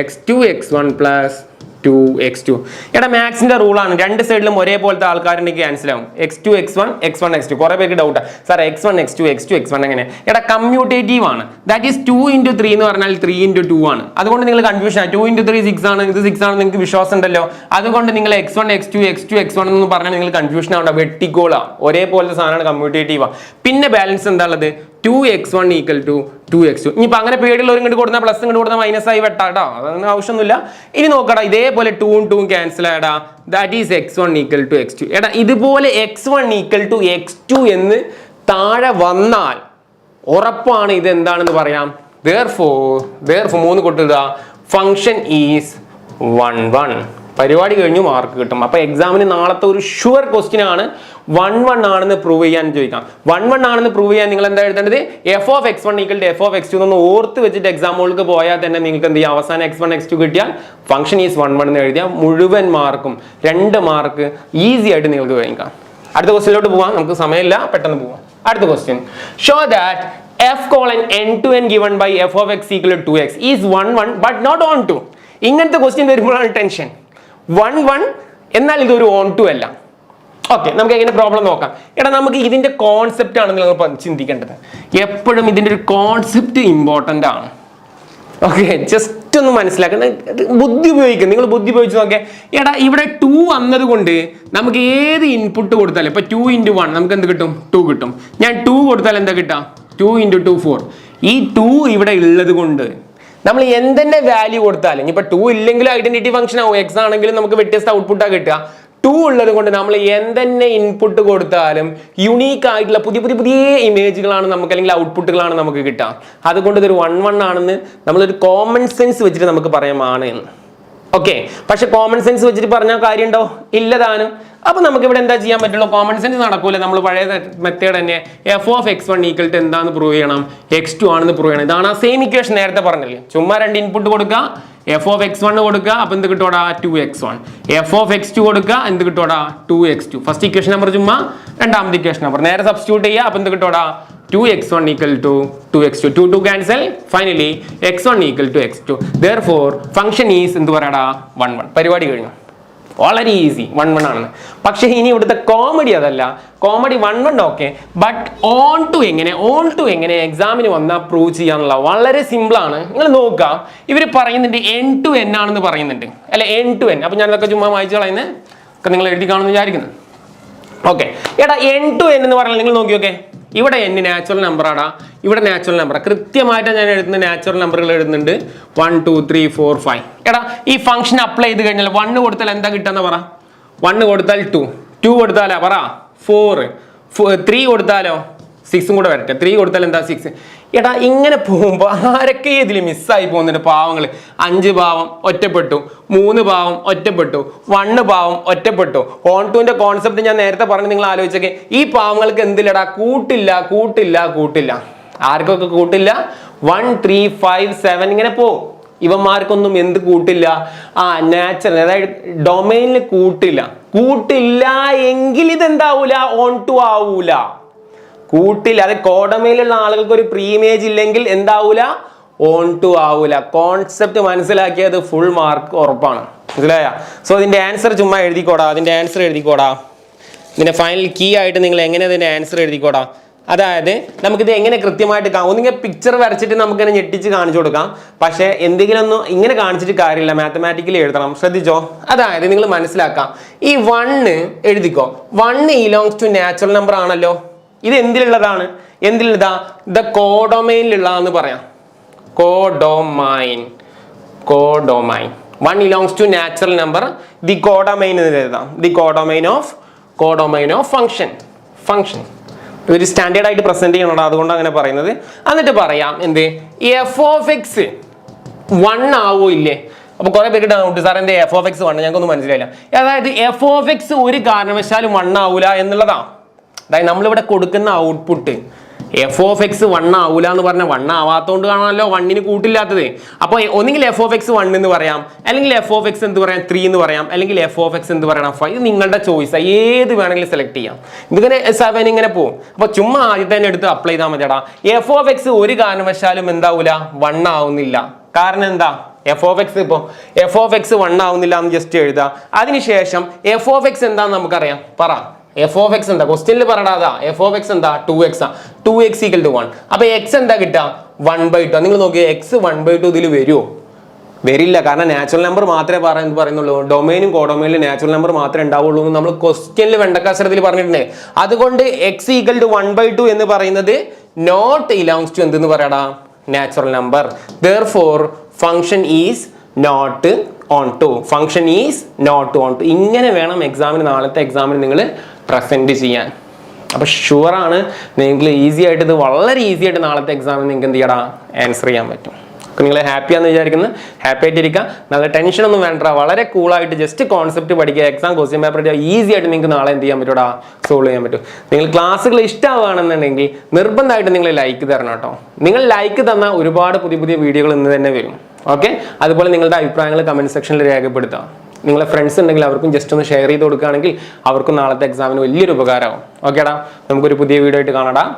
x2 x1 പ്ലസ് 2x2. എടാ മാത്സിന്റെ റൂളാണ്, രണ്ട് സൈഡിലും ഒരേപോലത്തെ ആൾക്കാരുണ്ടെങ്കിൽ ക്യാൻസൽ ആവും. x2 x1 x1 x2. കുറെ പേർക്ക് ഡൗട്ടാ, sir x1 x2 x2 x1 എങ്ങനെ? എടാ കമ്മ്യൂട്ടേറ്റീവ് ആണ്. ദാറ്റ് ഈസ് 2 into 3 എന്ന് പറഞ്ഞാൽ 3 into 2 ആണ്. അതുകൊണ്ട് നിങ്ങൾ കൺഫ്യൂഷൻ ആണ്. 2 into 3 6 ആണ്, ഇത് 6 ആണെന്ന് നിങ്ങൾക്ക് വിശ്വാസം ഉണ്ടല്ലോ. അതുകൊണ്ട് നിങ്ങൾ x1 x2 x2 x1 എന്ന് പറഞ്ഞാൽ നിങ്ങൾ കൺഫ്യൂഷൻ ആവണ്ട. വെട്ടിക്കോളാ, ഒരേപോലത്തെ സാധനമാണ്, കമ്മ്യൂട്ടേറ്റീവാ. പിന്നെ ബാലൻസ് എന്താ ഉള്ളത്, 2x1 ഈക്വൽ ടു 2x2. ഇനിയിപ്പോൾ അങ്ങനെ പേടിയുള്ളവർ ഇങ്ങോട്ട് കൊടുത്താൽ പ്ലസ് ഇങ്ങോട്ട് കൊടുത്താൽ മൈനസ് ആയി വെട്ടാട്ടോ, അതൊന്നും ആവശ്യമൊന്നുമില്ല. ഇനി നോക്കടാ, ഇതേപോലെ 2 2 ക്യാൻസൽ ആയടാ, that is x1 equal to x2. എടാ ഇതുപോലെ x1 ഈക്വൽ ടു x2 എന്ന് താഴെ വന്നാൽ ഉറപ്പാണ് ഇത് എന്താണെന്ന് പറയാം. therefore 3 കൊടുക്കുക, ഫംഗ്ഷൻ ഈസ് 1 1. പരിപാടി കഴിഞ്ഞു, മാർക്ക് കിട്ടും. അപ്പൊ എക്സാമിന് നാളത്തെ ഒരു ഷുവർ ക്വസ്റ്റ്യൻ ആണ് 1 1 ആണെന്ന് പ്രൂവ് ചെയ്യാൻ ചോദിക്കാം. 1 1 ആണെന്ന് പ്രൂവ് ചെയ്യാൻ നിങ്ങൾ എന്താ എഴുതേണ്ടത്, F of x1 equal to F of x2 എന്ന് ഓർത്ത് വെച്ചിട്ട് എക്സാമുകൾക്ക് പോയാൽ തന്നെ നിങ്ങൾക്ക് എന്ത് ചെയ്യാം, അവസാനം x1 x2 കിട്ടിയാൽ ഫംഗ്ഷൻ ഈസ് 1 1 എന്ന് എഴുതിയാൽ മുഴുവൻ മാർക്കും 2 മാർക്ക് ഈസി ആയിട്ട് നിങ്ങൾക്ക് വാങ്ങിക്കാം. അടുത്ത ക്വസ്റ്റ്യനിലോട്ട് പോവാം, നമുക്ക് സമയമില്ല, പെട്ടെന്ന് പോവാം. അടുത്ത question, show that f colon n to n given by f of x equal to 2x is 1 1 but not on 2. ഇങ്ങനത്തെ ക്വസ്റ്റ്യൻ വരുമ്പോഴാണ് ടെൻഷൻ. 1 1 എന്നാൽ ഇതൊരു ഓൺ ടു അല്ല. ഓക്കെ, നമുക്ക് എങ്ങനെ പ്രോബ്ലം നോക്കാം. എടാ നമുക്ക് ഇതിന്റെ കോൺസെപ്റ്റ് ആണ് നിങ്ങൾ ചിന്തിക്കേണ്ടത്. എപ്പോഴും ഇതിന്റെ ഒരു കോൺസെപ്റ്റ് ഇമ്പോർട്ടൻ്റ് ആണ്. ഓക്കെ, ജസ്റ്റ് ഒന്ന് മനസ്സിലാക്കണം, ബുദ്ധി ഉപയോഗിക്കുക. നിങ്ങൾ ബുദ്ധി ഉപയോഗിച്ച് നോക്കിയാൽ എടാ ഇവിടെ 2 വന്നത് കൊണ്ട് നമുക്ക് ഏത് ഇൻപുട്ട് കൊടുത്താലും, ഇപ്പൊ 2 into 1 നമുക്ക് എന്ത് കിട്ടും, 2 കിട്ടും. ഞാൻ 2 കൊടുത്താൽ എന്താ കിട്ടാം, 2 into 2 4. ഈ 2 ഇവിടെ ഉള്ളത് കൊണ്ട് നമ്മൾ എന്തെന്നെ വാല്യൂ കൊടുത്താലും, ഇനിയിപ്പോൾ 2 ഇല്ലെങ്കിലും ഐഡന്റിറ്റി ഫംഗ്ഷൻ ആവും, എക്സ് ആണെങ്കിലും നമുക്ക് വ്യത്യസ്ത ഔട്ട്പുട്ടാണ് കിട്ടുക. 2 ഉള്ളത് കൊണ്ട് നമ്മൾ എന്തെന്നെ ഇൻപുട്ട് കൊടുത്താലും യുണീക്ക് ആയിട്ടുള്ള പുതിയ ഇമേജുകളാണ് നമുക്ക്, അല്ലെങ്കിൽ ഔട്ട്പുട്ടുകളാണ് നമുക്ക് കിട്ടുക. അതുകൊണ്ട് ഇതൊരു 1 1 ആണെന്ന് നമ്മളൊരു കോമൺ സെൻസ് വെച്ചിട്ട് നമുക്ക് പറയാമാണ് എന്ന്. ഓക്കെ, പക്ഷെ കോമൺ സെൻസ് വെച്ചിട്ട് പറഞ്ഞാൽ കാര്യമുണ്ടോ, ഇല്ലതാനും. അപ്പൊ നമുക്ക് ഇവിടെ എന്താ ചെയ്യാൻ പറ്റുള്ളൂ, കോമൺ സെൻസ് നടക്കൂല. നമ്മൾ പഴയ മെത്തേഡ് തന്നെ F of x1 equal to എന്താന്ന് പ്രൂവ് ചെയ്യണം, x2 ആണെന്ന് പ്രൂവ് ചെയ്യണം. ഇതാണ് ആ സെയിം ഇക്വേഷൻ നേരത്തെ പറഞ്ഞില്ലേ. ചുമ്മാ 2 ഇൻപുട്ട് കൊടുക്കുക, എഫ് ഓഫ് x1 കൊടുക്കുക, അപ്പൊ എന്ത് കിട്ടോടാ, 2x1. എഫ് ഓഫ് x2 കൊടുക്കുക, എന്ത് കിട്ടോടാ, 2x2. ഫസ്റ്റ് ഇക്വേഷൻ നമ്പർ ചുമ്മാ, രണ്ടാമത്തെ ഇക്വേഷൻ നമ്പർ നേരെ സബ്സ്റ്റിറ്റ്യൂട്ട് ചെയ്യുക, അപ്പൊ എന്ത് കിട്ടോടാ, 2x1 equal to 2x2. 2 2 cancel. Finally x1 equal to x2. Therefore function is എന്ത് പറയടാ, 1 1. പരിപാടി കഴിഞ്ഞു, വളരെ ഈസി, 1 1 ആണ്. പക്ഷേ ഇനി ഇവിടുത്തെ കോമഡി അതല്ല. Comedy 1 1 okay, but on two എങ്ങനെ എക്സാമിന് വന്നാൽ പ്രൂവ് ചെയ്യാന്നുള്ള വളരെ സിമ്പിൾ ആണ്. നിങ്ങൾ നോക്കുക, ഇവർ പറയുന്നുണ്ട് n to n ആണെന്ന് പറയുന്നുണ്ട് അല്ലെ, n to n. അപ്പൊ ഞാൻ ഇതൊക്കെ ചുമ്മാ വായിച്ചു കളയുന്നത് ഒക്കെ നിങ്ങൾ എഴുതി കാണുമെന്ന് വിചാരിക്കുന്നു. ഓക്കെ, എടാ n to n എന്ന് പറഞ്ഞാൽ നിങ്ങൾ നോക്കി നോക്കേ, ഇവിടെ n നാച്ചുറൽ നമ്പർ ആടാ, ഇവിടെ നാച്ചുറൽ നമ്പർ. കൃത്യമായിട്ട് ഞാൻ എഴുതുന്ന നാച്ചുറൽ നമ്പറുകൾ എഴുതുന്നുണ്ട് 1 2 3 4 5. എടാ ഈ ഫംഗ്ഷൻ അപ്ലൈ ചെയ്ത് കഴിഞ്ഞാൽ 1 കൊടുത്താൽ എന്താ കിട്ടാന്ന് പറ. 1 കൊടുത്താൽ 2, 2 കൊടുത്താലോ പറ 4, 3 കൊടുത്താലോ 6 കൂടെ വരട്ടെ, 3 കൊടുത്താൽ എന്താ 6. എടാ ഇങ്ങനെ പോകുമ്പോൾ ആരൊക്കെ ഇതിൽ മിസ്സായി പോകുന്നുണ്ട് പാവങ്ങൾ. 5 പാവം ഒറ്റപ്പെട്ടു, 3 പാവം ഒറ്റപ്പെട്ടു, 1 പാവം ഒറ്റപ്പെട്ടു. ഓൺ ടുവിന്റെ കോൺസെപ്റ്റ് ഞാൻ നേരത്തെ പറഞ്ഞു, നിങ്ങൾ ആലോചിച്ചൊക്കെ. ഈ പാവങ്ങൾക്ക് എന്തില്ലടാ, കൂട്ടില്ല. ആർക്കൊക്കെ കൂട്ടില്ല, 1 3 5 7 ഇങ്ങനെ പോകും. ഇവന്മാർക്കൊന്നും എന്ത് കൂട്ടില്ല, നാച്ചുറൽ അതായത് ഡൊമൈനിൽ കൂട്ടില്ല എങ്കിൽ ഇതെന്താവൂല, ഓൺ ടു ആവൂല. കൂട്ടില്ല, അത് കോഡമയിലുള്ള ആളുകൾക്ക് ഒരു പ്രീമേജ് ഇല്ലെങ്കിൽ എന്താവൂല, ഓൺ ടു ആവൂല. കോൺസെപ്റ്റ് മനസ്സിലാക്കിയത് ഫുൾ മാർക്ക് ഉറപ്പാണ്. മനസ്സിലായ? സോ ഇതിന്റെ ആൻസർ ചുമ്മാ എഴുതിക്കോടാ, ഇതിന്റെ ഫൈനൽ കീ ആയിട്ട് നിങ്ങൾ എങ്ങനെ ഇതിന്റെ ആൻസർ എഴുതിക്കോടാ. അതായത് നമുക്കിത് എങ്ങനെ കൃത്യമായിട്ട് ഒന്നിങ്ങനെ പിക്ചർ വരച്ചിട്ട് നമുക്കിങ്ങനെ ഞെട്ടിച്ച് കാണിച്ചു കൊടുക്കാം. പക്ഷേ എന്തെങ്കിലും ഒന്നും ഇങ്ങനെ കാണിച്ചിട്ട് കാര്യമില്ല, മാത്തമാറ്റിക്കലി എഴുതണം. ശ്രദ്ധിച്ചോ? അതായത് നിങ്ങൾ മനസ്സിലാക്കാം, ഈ 1 എഴുതിക്കോ, 1 ഇലോങ്സ് ടു നാച്ചുറൽ നമ്പർ ആണല്ലോ. ഇത് എന്തിലുള്ളതാണ്, ദ കോഡൊമൈനിലുള്ളതെന്ന് പറയാം. Codomain 1 belongs to natural number, the codomain എന്ന് എഴുതാം. The codomain of function. ഒരു സ്റ്റാൻഡേർഡ് ആയിട്ട് പ്രസന്റ് ചെയ്യണം, അതുകൊണ്ട് അങ്ങനെ പറയുന്നത്. എന്നിട്ട് പറയാം എന്ത്, എഫ് ഓഫ് എക്സ് 1 ആവോ ഇല്ലേ? അപ്പൊ കുറെ പേർക്ക് ഡൗട്ട്, സാർ എന്റെ എഫ് ഓഫ് എക്സ് 1 ഞങ്ങൾക്കൊന്നും മനസ്സിലായില്ല. അതായത് എഫ് ഓഫ് എക്സ് ഒരു കാരണവശാലും 1 ആവൂല എന്നുള്ളതാ. അതായത് നമ്മളിവിടെ കൊടുക്കുന്ന ഔട്ട്പുട്ട് എഫ് ഓഫ് എക്സ് 1 ആവൂല എന്ന് പറഞ്ഞാൽ 1 ആവാത്തോണ്ട് കാണാമല്ലോ 1ന് കൂട്ടില്ലാത്തത്. അപ്പോൾ ഒന്നെങ്കിൽ എഫ് ഓഫ് എക്സ് 1 എന്ന് പറയാം, അല്ലെങ്കിൽ എഫ് ഓഫ് എക്സ് എന്ത് പറയാം 3 എന്ന് പറയാം, അല്ലെങ്കിൽ എഫ് ഓഫ് എക്സ് എന്ത് പറയണം 5. ഇത് നിങ്ങളുടെ ചോയ്സ്, ഏത് വേണമെങ്കിലും സെലക്ട് ചെയ്യാം. ഇതിങ്ങനെ 7 ഇങ്ങനെ പോകും. അപ്പോൾ ചുമ്മാ ആദ്യത്തെ തന്നെ എടുത്ത് അപ്ലൈ ചെയ്താൽ മതിയടാ. എഫ് ഓഫ് എക്സ് ഒരു കാരണവശാലും എന്താവൂല 1 ആവുന്നില്ല. കാരണം എന്താ, എഫ് ഓഫ് എക്സ് ഇപ്പോൾ എഫ് ഓഫ് എക്സ് 1 ആവുന്നില്ല എന്ന് ജസ്റ്റ് എഴുതാം. അതിനുശേഷം എഫ് ഓഫ് എക്സ് എന്താന്ന് നമുക്കറിയാം, പറ. എഫ് ഓഫ് എക്സ് എന്താ, ക്വസ്റ്റ്യനിൽ പറടാതാ. എഫ് ഓഫ് എക്സ് എന്താ 2x ആ, 2x = 1. അപ്പൊ എക്സ് എന്താ കിട്ടുക 1/2. നിങ്ങൾ നോക്കിയേ എക്സ് 1/2 ഇതിൽ വരുമോ? വരില്ല. കാരണം നാച്ചുറൽ നമ്പർ മാത്രമേ പറയുന്നുള്ളൂ. ഡൊമൈനും കോഡൊമൈനിലും നാച്ചുറൽ നമ്പർ മാത്രമേ ഉണ്ടാവുള്ളൂ എന്ന് നമ്മൾ ക്വസ്റ്റ്യനിൽ വെണ്ടക്കാശ്രത്തിൽ പറഞ്ഞിട്ടുണ്ട്. അതുകൊണ്ട് x = 1/2 എന്ന് പറയുന്നത് നോട്ട് ഇലോങ്സ് ടു എന്തെന്ന് പറയടാ, natural number. therefore function is not on to. function is not on to. ഇങ്ങനെ വേണം എക്സാമിന്, നാളത്തെ എക്സാമിന് നിങ്ങൾ പ്രസന്റ് ചെയ്യാൻ. അപ്പോൾ ഷുവറാണ് നിങ്ങൾക്ക് ഈസി ആയിട്ട്, ഇത് വളരെ ഈസി ആയിട്ട് നാളത്തെ എക്സാമിന് നിങ്ങൾക്ക് എന്ത് ചെയ്യടാ ആൻസർ ചെയ്യാൻ പറ്റും. അപ്പോൾ നിങ്ങൾ ഹാപ്പിയാണെന്ന് വിചാരിക്കുന്നത്, ഹാപ്പി ആയിട്ടിരിക്കുക. നല്ല ടെൻഷനൊന്നും വേണ്ട, വളരെ കൂളായിട്ട് ജസ്റ്റ് കോൺസെപ്റ്റ് പഠിക്കുക. എക്സാം ക്വസ്റ്റ്യൻ പേപ്പർ ഈസി ആയിട്ട് നിങ്ങൾക്ക് നാളെ എന്ത് ചെയ്യാൻ പറ്റൂടാ, സോൾവ് ചെയ്യാൻ പറ്റും. നിങ്ങൾ ക്ലാസ്സുകൾ ഇഷ്ടമാവുകയാണെന്നുണ്ടെങ്കിൽ നിർബന്ധമായിട്ട് നിങ്ങൾ ലൈക്ക് തരണം കേട്ടോ. നിങ്ങൾ ലൈക്ക് തന്നാൽ ഒരുപാട് പുതിയ പുതിയ വീഡിയോകൾ ഇന്ന് തന്നെ വരും. ഓക്കെ, അതുപോലെ നിങ്ങളുടെ അഭിപ്രായങ്ങൾ കമൻറ്റ് സെക്ഷനിൽ രേഖപ്പെടുത്താം. നിങ്ങളെ ഫ്രണ്ട്സ് ഉണ്ടെങ്കിൽ അവർക്കും ജസ്റ്റ് ഒന്ന് ഷെയർ ചെയ്ത് കൊടുക്കുകയാണെങ്കിൽ അവർക്കും നാളത്തെ എക്സാമിന് വലിയൊരു ഉപകാരമാവും. ഓക്കേടാ, നമുക്കൊരു പുതിയ വീഡിയോ ആയിട്ട് കാണാം.